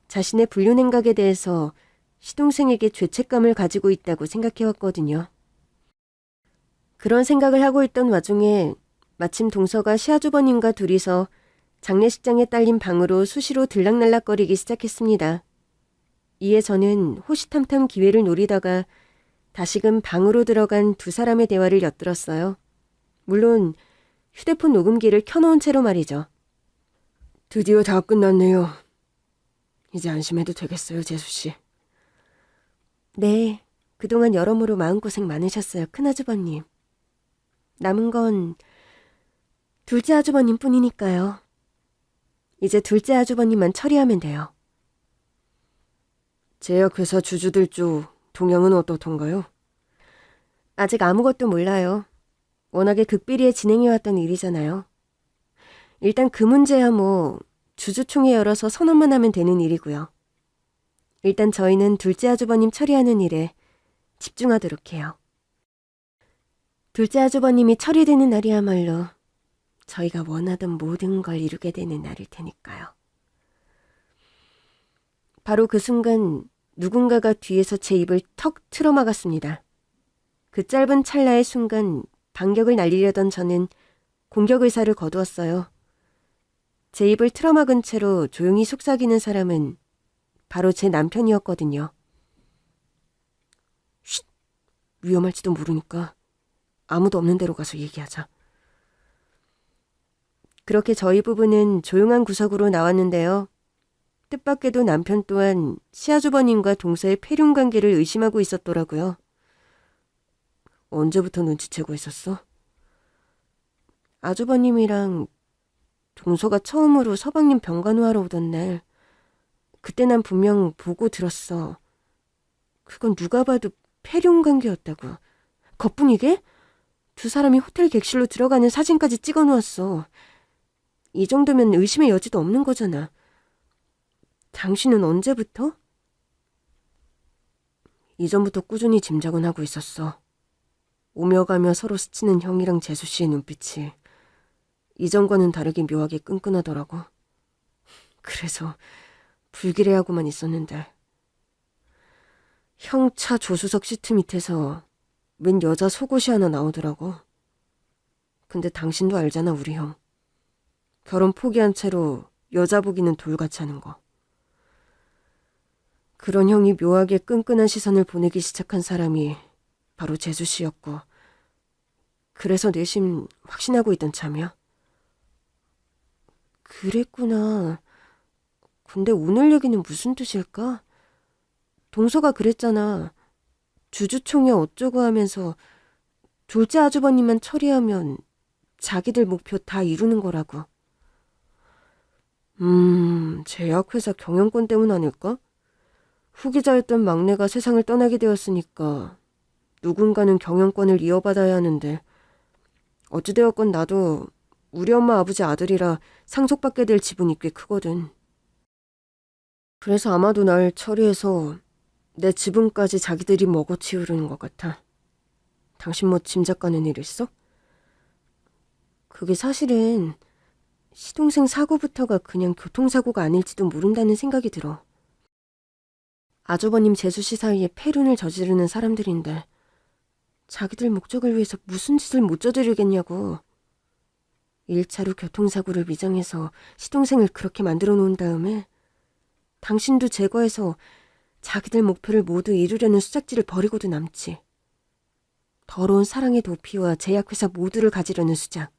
[SPEAKER 1] 자신의 불륜 행각에 대해서 시동생에게 죄책감을 가지고 있다고 생각해왔거든요. 그런 생각을 하고 있던 와중에 마침 동서가 시아주버님과 둘이서 장례식장에 딸린 방으로 수시로 들락날락거리기 시작했습니다. 이에 저는 호시탐탐 기회를 노리다가 다시금 방으로 들어간 두 사람의 대화를 엿들었어요. 물론 휴대폰 녹음기를 켜놓은 채로 말이죠.
[SPEAKER 2] 드디어 다 끝났네요. 이제 안심해도 되겠어요, 재수씨.
[SPEAKER 1] 네, 그동안 여러모로 마음고생 많으셨어요, 큰아주버님. 남은 건 둘째 아주버님 뿐이니까요. 이제 둘째 아주버님만 처리하면 돼요.
[SPEAKER 2] 제약회사 주주들 쪽 동향은 어떻던가요?
[SPEAKER 1] 아직 아무것도 몰라요. 워낙에 극비리에 진행해왔던 일이잖아요. 일단 그 문제야 뭐 주주총회 열어서 선언만 하면 되는 일이고요. 일단 저희는 둘째 아주버님 처리하는 일에 집중하도록 해요. 둘째 아주버님이 처리되는 날이야말로 저희가 원하던 모든 걸 이루게 되는 날일 테니까요. 바로 그 순간 누군가가 뒤에서 제 입을 턱 틀어막았습니다. 그 짧은 찰나의 순간 반격을 날리려던 저는 공격 의사를 거두었어요. 제 입을 틀어막은 채로 조용히 속삭이는 사람은 바로 제 남편이었거든요.
[SPEAKER 2] 쉿! 위험할지도 모르니까 아무도 없는 데로 가서 얘기하자.
[SPEAKER 1] 그렇게 저희 부부는 조용한 구석으로 나왔는데요. 뜻밖에도 남편 또한 시아주버님과 동서의 폐륜 관계를 의심하고 있었더라고요.
[SPEAKER 2] 언제부터 눈치채고 있었어?
[SPEAKER 1] 아주버님이랑 동서가 처음으로 서방님 병간호하러 오던 날, 그때 난 분명 보고 들었어. 그건 누가 봐도 폐륜 관계였다고. 겉뿐이게? 두 사람이 호텔 객실로 들어가는 사진까지 찍어 놓았어. 이 정도면 의심의 여지도 없는 거잖아. 당신은 언제부터?
[SPEAKER 2] 이전부터 꾸준히 짐작은 하고 있었어. 오며 가며 서로 스치는 형이랑 재수씨의 눈빛이 이전과는 다르게 묘하게 끈끈하더라고. 그래서 불길해하고만 있었는데 형차 조수석 시트 밑에서 웬 여자 속옷이 하나 나오더라고. 근데 당신도 알잖아, 우리 형. 결혼 포기한 채로 여자 보기는 돌같이 하는 거. 그런 형이 묘하게 끈끈한 시선을 보내기 시작한 사람이 바로 재수 씨였고, 그래서 내심 확신하고 있던 참이야. 그랬구나. 근데 오늘 얘기는 무슨 뜻일까? 동서가 그랬잖아. 주주총회 어쩌고 하면서 졸제 아주버님만 처리하면 자기들 목표 다 이루는 거라고. 제약회사 경영권 때문 아닐까? 후기자였던 막내가 세상을 떠나게 되었으니까 누군가는 경영권을 이어받아야 하는데 어찌되었건 나도 우리 엄마 아버지 아들이라 상속받게 될 지분이 꽤 크거든. 그래서 아마도 날 처리해서 내 지분까지 자기들이 먹어치우려는 것 같아. 당신 뭐 짐작 가는 일 있어? 그게 사실은 시동생 사고부터가 그냥 교통사고가 아닐지도 모른다는 생각이 들어. 아주버님 재수씨 사이에 폐륜을 저지르는 사람들인데 자기들 목적을 위해서 무슨 짓을 못 저지르겠냐고. 1차로 교통사고를 위장해서 시동생을 그렇게 만들어 놓은 다음에 당신도 제거해서 자기들 목표를 모두 이루려는 수작질을 벌이고도 남지. 더러운 사랑의 도피와 제약회사 모두를 가지려는 수작.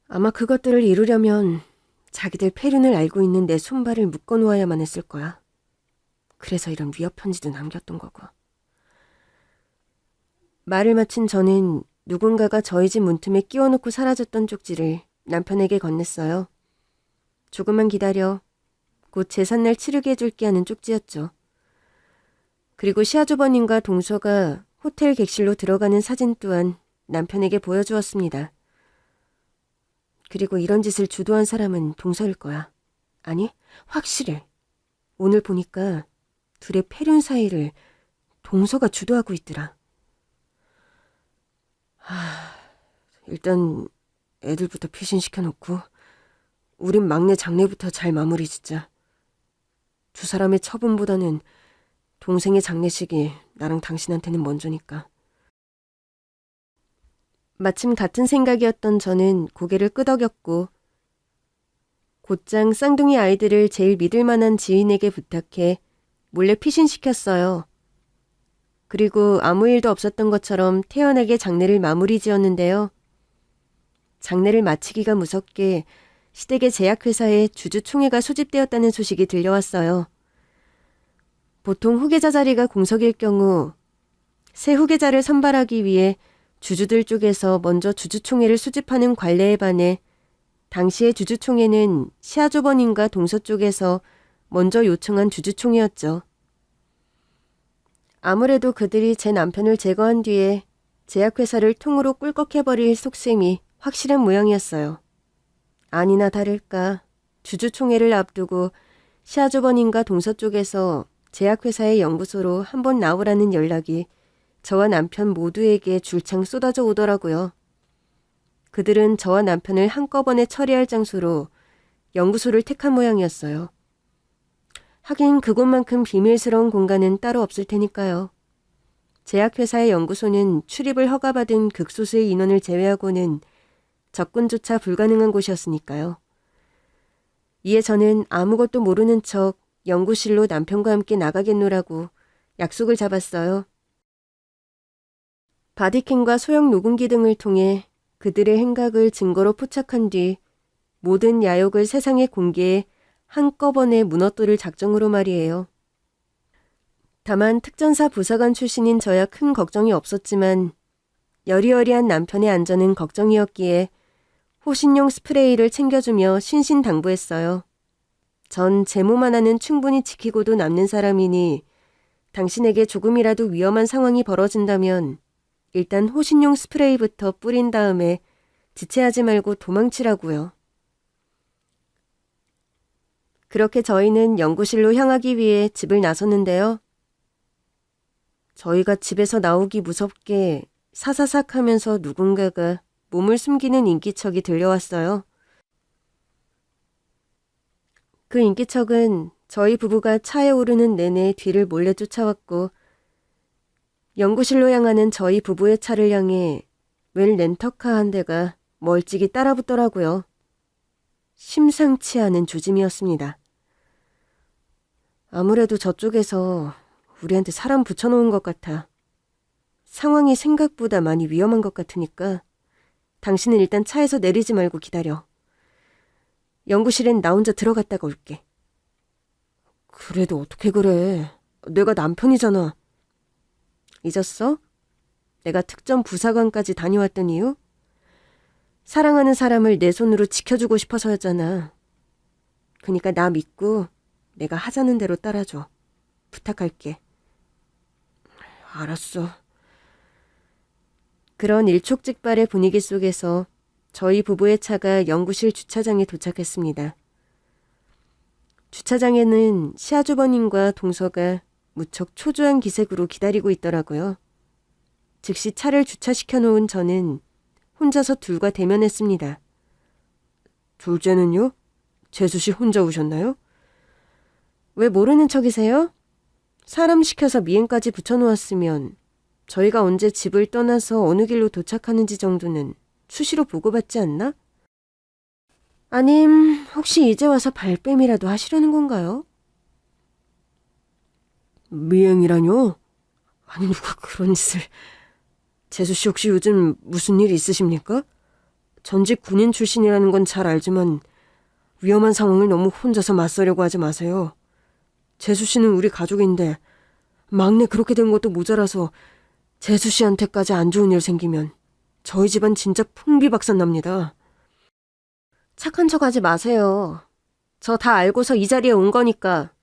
[SPEAKER 2] 아마 그것들을 이루려면 자기들 폐륜을 알고 있는 내 손발을 묶어놓아야만 했을 거야. 그래서 이런 위협 편지도 남겼던 거고. 말을 마친 저는 누군가가 저희 집 문틈에 끼워놓고 사라졌던 쪽지를 남편에게 건넸어요. 조금만 기다려. 곧 제삿날 치르게 해줄게 하는 쪽지였죠. 그리고 시아주버님과 동서가 호텔 객실로 들어가는 사진 또한 남편에게 보여주었습니다. 그리고 이런 짓을 주도한 사람은 동서일 거야. 아니, 확실해. 오늘 보니까 둘의 폐륜 사이를 동서가 주도하고 있더라. 일단 애들부터 피신시켜놓고 우린 막내 장례부터 잘 마무리 짓자. 두 사람의 처분보다는 동생의 장례식이 나랑 당신한테는 먼저니까. 마침 같은 생각이었던 저는 고개를 끄덕였고 곧장 쌍둥이 아이들을 제일 믿을 만한 지인에게 부탁해 몰래 피신시켰어요. 그리고 아무 일도 없었던 것처럼 태연하게 장례를 마무리 지었는데요. 장례를 마치기가 무섭게 시댁의 제약회사에 주주총회가 소집되었다는 소식이 들려왔어요. 보통 후계자 자리가 공석일 경우 새 후계자를 선발하기 위해 주주들 쪽에서 먼저 주주총회를 수집하는 관례에 반해 당시의 주주총회는 시아주버님과 동서 쪽에서 먼저 요청한 주주총회였죠. 아무래도 그들이 제 남편을 제거한 뒤에 제약회사를 통으로 꿀꺽해버릴 속셈이 확실한 모양이었어요. 아니나 다를까 주주총회를 앞두고 시아주버님과 동서 쪽에서 제약회사의 연구소로 한번 나오라는 연락이 저와 남편 모두에게 줄창 쏟아져 오더라고요. 그들은 저와 남편을 한꺼번에 처리할 장소로 연구소를 택한 모양이었어요. 하긴 그곳만큼 비밀스러운 공간은 따로 없을 테니까요. 제약회사의 연구소는 출입을 허가받은 극소수의 인원을 제외하고는 접근조차 불가능한 곳이었으니까요. 이에 저는 아무것도 모르는 척 연구실로 남편과 함께 나가겠노라고 약속을 잡았어요. 바디캠과 소형 녹음기 등을 통해 그들의 행각을 증거로 포착한 뒤 모든 야욕을 세상에 공개해 한꺼번에 무너뜨릴 작정으로 말이에요. 다만 특전사 부사관 출신인 저야 큰 걱정이 없었지만 여리여리한 남편의 안전은 걱정이었기에 호신용 스프레이를 챙겨주며 신신당부했어요. 전 제 몸 하나는 충분히 지키고도 남는 사람이니 당신에게 조금이라도 위험한 상황이 벌어진다면 일단 호신용 스프레이부터 뿌린 다음에 지체하지 말고 도망치라고요. 그렇게 저희는 연구실로 향하기 위해 집을 나섰는데요. 저희가 집에서 나오기 무섭게 사사삭 하면서 누군가가 몸을 숨기는 인기척이 들려왔어요. 그 인기척은
[SPEAKER 1] 저희 부부가 차에 오르는 내내 뒤를 몰래 쫓아왔고 연구실로 향하는 저희 부부의 차를 향해 웬 렌터카 한 대가 멀찍이 따라붙더라고요. 심상치 않은 조짐이었습니다. 아무래도 저쪽에서 우리한테 사람 붙여놓은 것 같아. 상황이 생각보다 많이 위험한 것 같으니까 당신은 일단 차에서 내리지 말고 기다려. 연구실엔 나 혼자 들어갔다가 올게.
[SPEAKER 2] 그래도 어떻게 그래. 내가 남편이잖아.
[SPEAKER 1] 잊었어? 내가 특전 부사관까지 다녀왔던 이유? 사랑하는 사람을 내 손으로 지켜주고 싶어서였잖아. 그니까 나 믿고 내가 하자는 대로 따라줘. 부탁할게.
[SPEAKER 2] 알았어.
[SPEAKER 1] 그런 일촉즉발의 분위기 속에서 저희 부부의 차가 연구실 주차장에 도착했습니다. 주차장에는 시아주버님과 동서가 무척 초조한 기색으로 기다리고 있더라고요. 즉시 차를 주차시켜 놓은 저는 혼자서 둘과 대면했습니다.
[SPEAKER 2] 둘째는요? 재수 씨 혼자 오셨나요?
[SPEAKER 1] 왜 모르는 척이세요? 사람 시켜서 미행까지 붙여놓았으면 저희가 언제 집을 떠나서 어느 길로 도착하는지 정도는 수시로 보고받지 않나? 아님 혹시 이제 와서 발뺌이라도 하시려는 건가요?
[SPEAKER 2] 미행이라뇨? 아니 누가 그런 짓을... 재수 씨 혹시 요즘 무슨 일 있으십니까? 전직 군인 출신이라는 건 잘 알지만 위험한 상황을 너무 혼자서 맞서려고 하지 마세요. 재수 씨는 우리 가족인데 막내 그렇게 된 것도 모자라서 재수 씨한테까지 안 좋은 일 생기면 저희 집안 진짜 풍비박산 납니다.
[SPEAKER 1] 착한 척 하지 마세요. 저 다 알고서 이 자리에 온 거니까.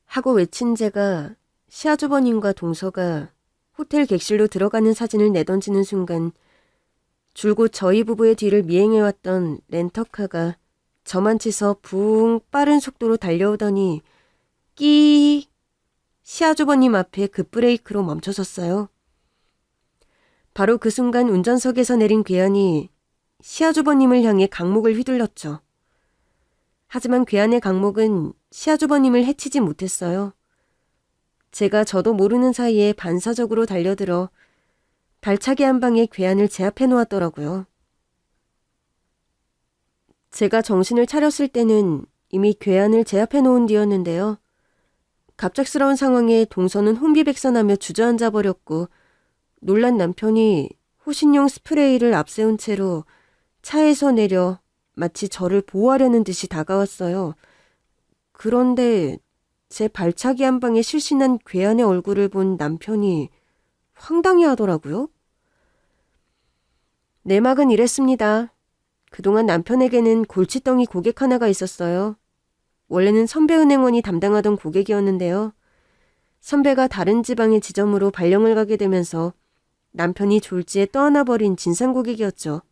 [SPEAKER 1] 하고 외친 제가 시아주버님과 동서가 호텔 객실로 들어가는 사진을 내던지는 순간 줄곧 저희 부부의 뒤를 미행해왔던 렌터카가 저만 치서 붕 빠른 속도로 달려오더니 끼 시아주버님 앞에 급브레이크로 멈춰섰어요. 바로 그 순간 운전석에서 내린 괴한이 시아주버님을 향해 강목을 휘둘렀죠. 하지만 괴한의 강목은 시아주버님을 해치지 못했어요. 제가 저도 모르는 사이에 반사적으로 달려들어 발차기 한 방에 괴한을 제압해 놓았더라고요. 제가 정신을 차렸을 때는 이미 괴한을 제압해 놓은 뒤였는데요. 갑작스러운 상황에 동서는 혼비백산하며 주저앉아 버렸고 놀란 남편이 호신용 스프레이를 앞세운 채로 차에서 내려 마치 저를 보호하려는 듯이 다가왔어요. 그런데 제 발차기 한 방에 실신한 괴한의 얼굴을 본 남편이 황당해 하더라고요. 내막은 이랬습니다. 그동안 남편에게는 골칫덩이 고객 하나가 있었어요. 원래는 선배은행원이 담당하던 고객이었는데요. 선배가 다른 지방의 지점으로 발령을 가게 되면서 남편이 졸지에 떠안아버린 진상고객이었죠.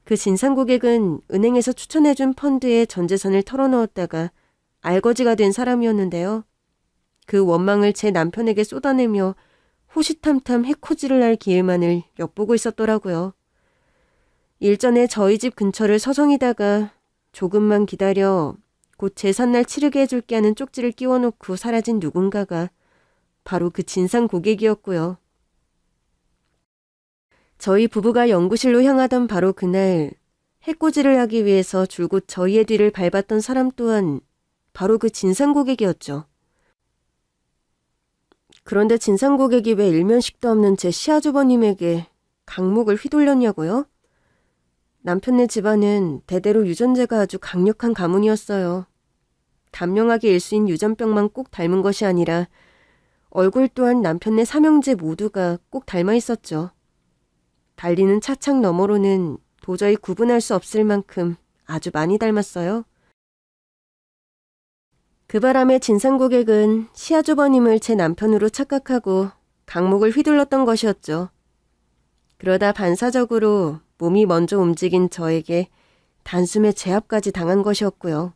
[SPEAKER 1] 그 진상고객은 은행에서 추천해준 펀드에 전 재산을 털어넣었다가 알거지가 된 사람이었는데요. 그 원망을 제 남편에게 쏟아내며 호시탐탐 해코지를 할 기회만을 엿보고 있었더라고요. 일전에 저희 집 근처를 서성이다가 조금만 기다려 곧 제삿날 치르게 해줄게 하는 쪽지를 끼워놓고 사라진 누군가가 바로 그 진상 고객이었고요. 저희 부부가 연구실로 향하던 바로 그날 해코지를 하기 위해서 줄곧 저희의 뒤를 밟았던 사람 또한 바로 그 진상 고객이었죠. 그런데 진상 고객이 왜 일면식도 없는 제 시아주버님에게 강목을 휘둘렸냐고요? 남편네 집안은 대대로 유전자가 아주 강력한 가문이었어요. 단명하게 일수인 유전병만 꼭 닮은 것이 아니라 얼굴 또한 남편네 삼형제 모두가 꼭 닮아 있었죠. 달리는 차창 너머로는 도저히 구분할 수 없을 만큼 아주 많이 닮았어요. 그 바람에 진상 고객은 시아주버님을 제 남편으로 착각하고 강목을 휘둘렀던 것이었죠. 그러다 반사적으로 몸이 먼저 움직인 저에게 단숨에 제압까지 당한 것이었고요.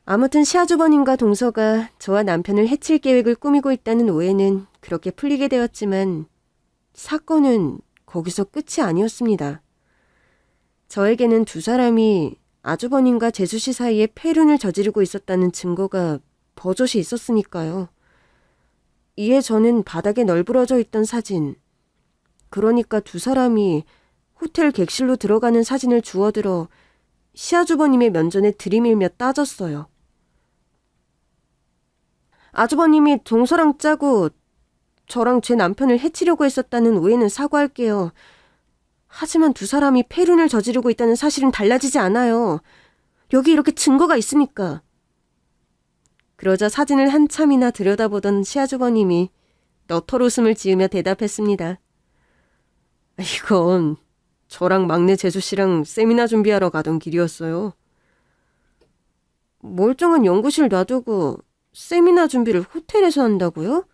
[SPEAKER 1] 아무튼 시아주버님과 동서가 저와 남편을 해칠 계획을 꾸미고 있다는 오해는 그렇게 풀리게 되었지만 사건은 거기서 끝이 아니었습니다. 저에게는 두 사람이 아주버님과 재수씨 사이에 폐륜을 저지르고 있었다는 증거가 버젓이 있었으니까요. 이에 저는 바닥에 널브러져 있던 사진, 그러니까 두 사람이 호텔 객실로 들어가는 사진을 주워들어 시아주버님의 면전에 들이밀며 따졌어요. 아주버님이 동서랑 짜고 저랑 제 남편을 해치려고 했었다는 오해는 사과할게요. 하지만 두 사람이 폐륜을 저지르고 있다는 사실은 달라지지 않아요. 여기 이렇게 증거가 있으니까. 그러자 사진을 한참이나 들여다보던 시아주버님이 너털 웃음을 지으며 대답했습니다. 이건 저랑 막내 재수씨랑 세미나 준비하러 가던 길이었어요. 멀쩡한 연구실 놔두고 세미나 준비를 호텔에서 한다고요?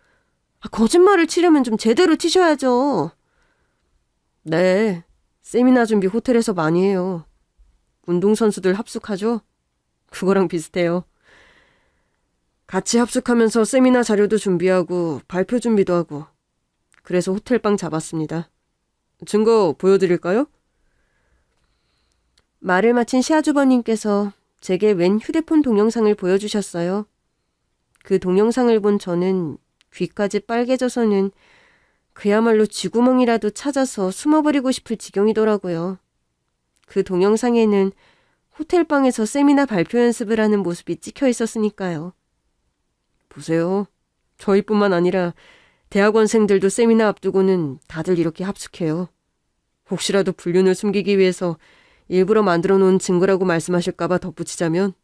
[SPEAKER 1] 거짓말을 치려면 좀 제대로 치셔야죠. 네, 세미나 준비 호텔에서 많이 해요. 운동선수들 합숙하죠? 그거랑 비슷해요. 같이 합숙하면서 세미나 자료도 준비하고 발표 준비도 하고 그래서 호텔방 잡았습니다. 증거 보여드릴까요? 말을 마친 시아주버님께서 제게 웬 휴대폰 동영상을 보여주셨어요. 그 동영상을 본 저는 귀까지 빨개져서는 그야말로 쥐구멍이라도 찾아서 숨어버리고 싶을 지경이더라고요. 그 동영상에는 호텔방에서 세미나 발표 연습을 하는 모습이 찍혀 있었으니까요. 보세요. 저희뿐만 아니라 대학원생들도 세미나 앞두고는 다들 이렇게 합숙해요. 혹시라도 불륜을 숨기기 위해서 일부러 만들어 놓은 증거라고 말씀하실까봐 덧붙이자면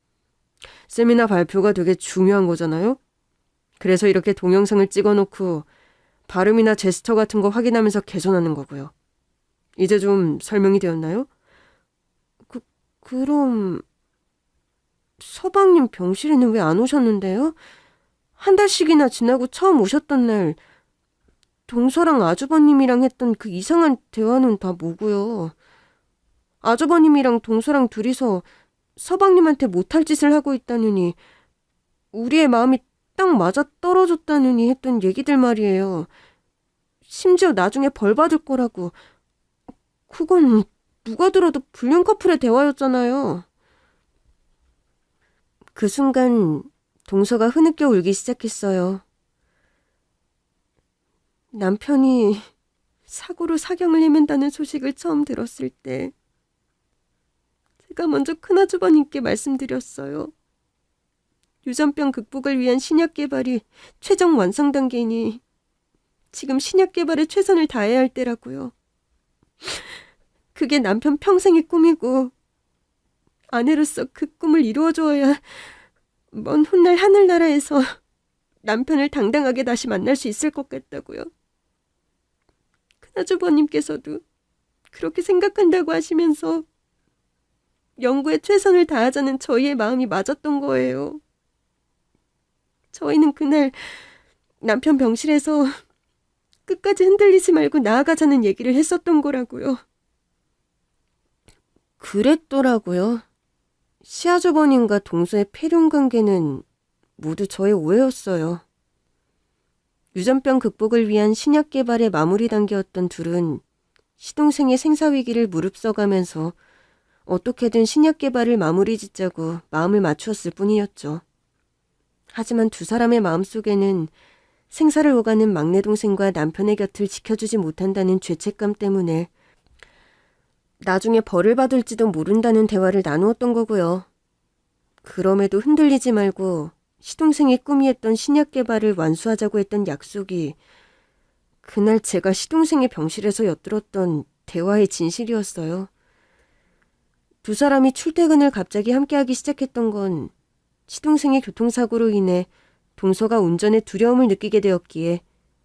[SPEAKER 1] 세미나 발표가 되게 중요한 거잖아요. 그래서 이렇게 동영상을 찍어놓고 발음이나 제스처 같은 거 확인하면서 개선하는 거고요. 이제 좀 설명이 되었나요? 그럼 서방님 병실에는 왜 안 오셨는데요? 한 달씩이나 지나고 처음 오셨던 날 동서랑 아주버님이랑 했던 그 이상한 대화는 다 뭐고요? 아주버님이랑 동서랑 둘이서 서방님한테 못할 짓을 하고 있다느니 우리의 마음이 딱 맞아 떨어졌다느니 했던 얘기들 말이에요. 심지어 나중에 벌 받을 거라고. 그건 누가 들어도 불륜 커플의 대화였잖아요. 그 순간 동서가 흐느껴 울기 시작했어요. 남편이 사고로 사경을 헤맨다는 소식을 처음 들었을 때 제가 먼저 큰아주버님께 말씀드렸어요. 유전병 극복을 위한 신약 개발이 최종 완성 단계이니 지금 신약 개발에 최선을 다해야 할 때라고요. 그게 남편 평생의 꿈이고 아내로서 그 꿈을 이루어줘야 먼 훗날 하늘나라에서 남편을 당당하게 다시 만날 수 있을 것 같다고요. 큰아주버님께서도 그렇게 생각한다고 하시면서 연구에 최선을 다하자는 저희의 마음이 맞았던 거예요. 저희는 그날 남편 병실에서 끝까지 흔들리지 말고 나아가자는 얘기를 했었던 거라고요. 그랬더라고요. 시아주버님과 동서의 폐륜 관계는 모두 저의 오해였어요. 유전병 극복을 위한 신약 개발의 마무리 단계였던 둘은 시동생의 생사위기를 무릅써가면서 어떻게든 신약 개발을 마무리 짓자고 마음을 맞추었을 뿐이었죠. 하지만 두 사람의 마음속에는 생사를 오가는 막내 동생과 남편의 곁을 지켜주지 못한다는 죄책감 때문에 나중에 벌을 받을지도 모른다는 대화를 나누었던 거고요. 그럼에도 흔들리지 말고 시동생이 꿈이 했던 신약 개발을 완수하자고 했던 약속이 그날 제가 시동생의 병실에서 엿들었던 대화의 진실이었어요. 두 사람이 출퇴근을 갑자기 함께하기 시작했던 건 시동생의 교통사고로 인해 동서가 운전에 두려움을 느끼게 되었기에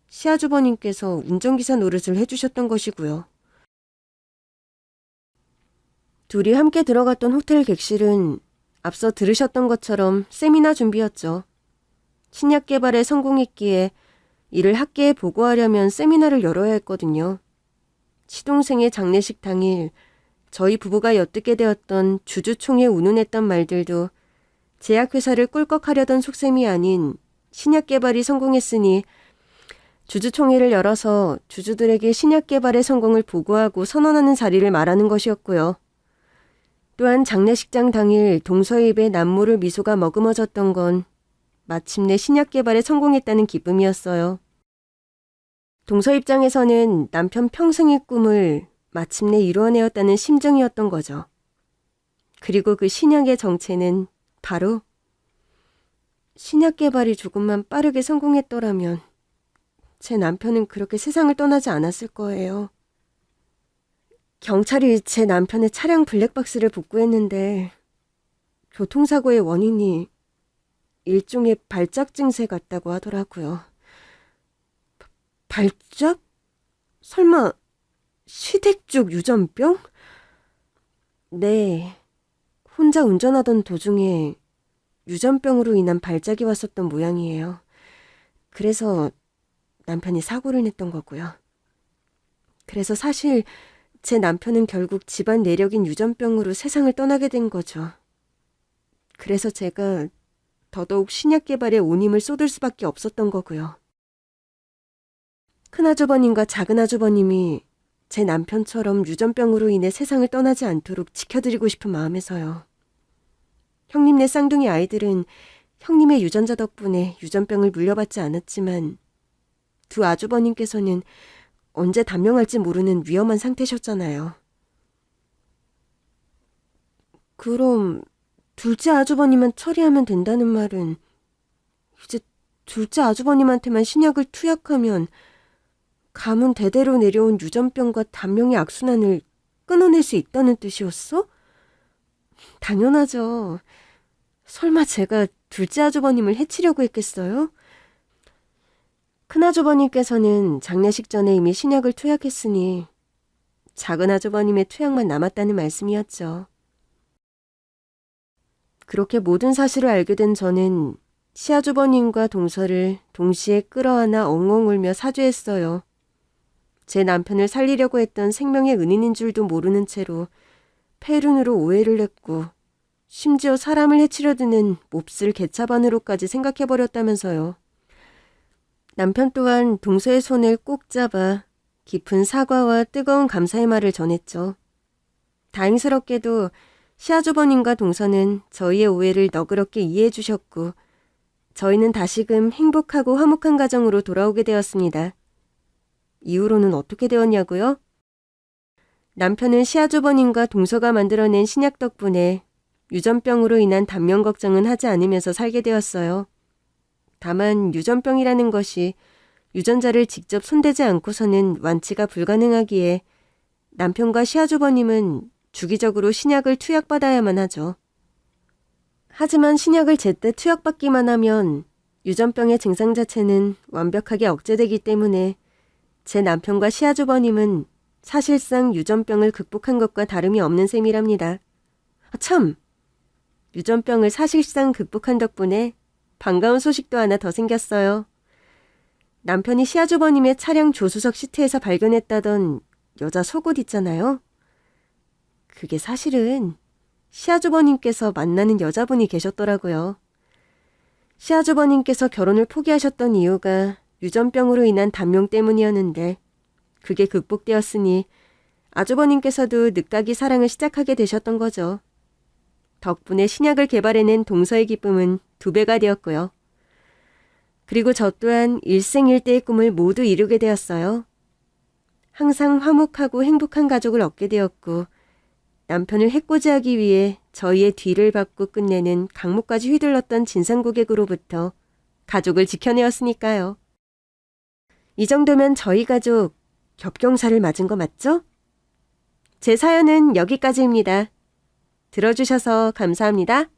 [SPEAKER 1] 시아주버님께서 운전기사 노릇을 해주셨던 것이고요. 둘이 함께 들어갔던 호텔 객실은 앞서 들으셨던 것처럼 세미나 준비였죠. 신약 개발에 성공했기에 이를 학계에 보고하려면 세미나를 열어야 했거든요. 시동생의 장례식 당일 저희 부부가 엿듣게 되었던 주주총회 운운했던 말들도 제약회사를 꿀꺽하려던 속셈이 아닌 신약 개발이 성공했으니 주주총회를 열어서 주주들에게 신약 개발의 성공을 보고하고 선언하는 자리를 말하는 것이었고요. 또한 장례식장 당일 동서의 입에 남모를 미소가 머금어졌던 건 마침내 신약 개발에 성공했다는 기쁨이었어요. 동서 입장에서는 남편 평생의 꿈을 마침내 이루어내었다는 심정이었던 거죠. 그리고 그 신약의 정체는 바로 신약 개발이 조금만 빠르게 성공했더라면 제 남편은 그렇게 세상을 떠나지 않았을 거예요. 경찰이 제 남편의 차량 블랙박스를 복구했는데 교통사고의 원인이 일종의 발작 증세 같다고 하더라고요. 발작? 설마 시댁 유전병? 네, 혼자 운전하던 도중에 유전병으로 인한 발작이 왔었던 모양이에요. 그래서 남편이 사고를 냈던 거고요. 그래서 사실 제 남편은 결국 집안 내력인 유전병으로 세상을 떠나게 된 거죠. 그래서 제가 더더욱 신약 개발에 온 힘을 쏟을 수밖에 없었던 거고요. 큰아주버님과 작은아주버님이 제 남편처럼 유전병으로 인해 세상을 떠나지 않도록 지켜드리고 싶은 마음에서요. 형님네 쌍둥이 아이들은 형님의 유전자 덕분에 유전병을 물려받지 않았지만 두 아주버님께서는 언제 단명할지 모르는 위험한 상태셨잖아요. 그럼 둘째 아주버님만 처리하면 된다는 말은 이제 둘째 아주버님한테만 신약을 투약하면 가문 대대로 내려온 유전병과 단명의 악순환을 끊어낼 수 있다는 뜻이었어? 당연하죠. 설마 제가 둘째 아주버님을 해치려고 했겠어요? 큰아주버님께서는 장례식 전에 이미 신약을 투약했으니 작은아주버님의 투약만 남았다는 말씀이었죠. 그렇게 모든 사실을 알게 된 저는 시아주버님과 동서를 동시에 끌어안아 엉엉 울며 사죄했어요. 제 남편을 살리려고 했던 생명의 은인인 줄도 모르는 채로 폐륜으로 오해를 했고 심지어 사람을 해치려 드는 몹쓸 개차반으로까지 생각해버렸다면서요. 남편 또한 동서의 손을 꼭 잡아 깊은 사과와 뜨거운 감사의 말을 전했죠. 다행스럽게도 시아주버님과 동서는 저희의 오해를 너그럽게 이해해 주셨고 저희는 다시금 행복하고 화목한 가정으로 돌아오게 되었습니다. 이후로는 어떻게 되었냐고요? 남편은 시아주버님과 동서가 만들어낸 신약 덕분에 유전병으로 인한 단명 걱정은 하지 않으면서 살게 되었어요. 다만 유전병이라는 것이 유전자를 직접 손대지 않고서는 완치가 불가능하기에 남편과 시아주버님은 주기적으로 신약을 투약받아야만 하죠. 하지만 신약을 제때 투약받기만 하면 유전병의 증상 자체는 완벽하게 억제되기 때문에 제 남편과 시아주버님은 사실상 유전병을 극복한 것과 다름이 없는 셈이랍니다. 참! 유전병을 사실상 극복한 덕분에 반가운 소식도 하나 더 생겼어요. 남편이 시아주버님의 차량 조수석 시트에서 발견했다던 여자 속옷 있잖아요. 그게 사실은 시아주버님께서 만나는 여자분이 계셨더라고요. 시아주버님께서 결혼을 포기하셨던 이유가 유전병으로 인한 단명 때문이었는데 그게 극복되었으니 아주버님께서도 늦가기 사랑을 시작하게 되셨던 거죠. 덕분에 신약을 개발해낸 동서의 기쁨은 2배가 되었고요. 그리고 저 또한 일생일대의 꿈을 모두 이루게 되었어요. 항상 화목하고 행복한 가족을 얻게 되었고 남편을 해코지하기 위해 저희의 뒤를 밟고 끝내는 강목까지 휘둘렀던 진상고객으로부터 가족을 지켜내었으니까요. 이 정도면 저희 가족 겹경사를 맞은 거 맞죠? 제 사연은 여기까지입니다. 들어주셔서 감사합니다.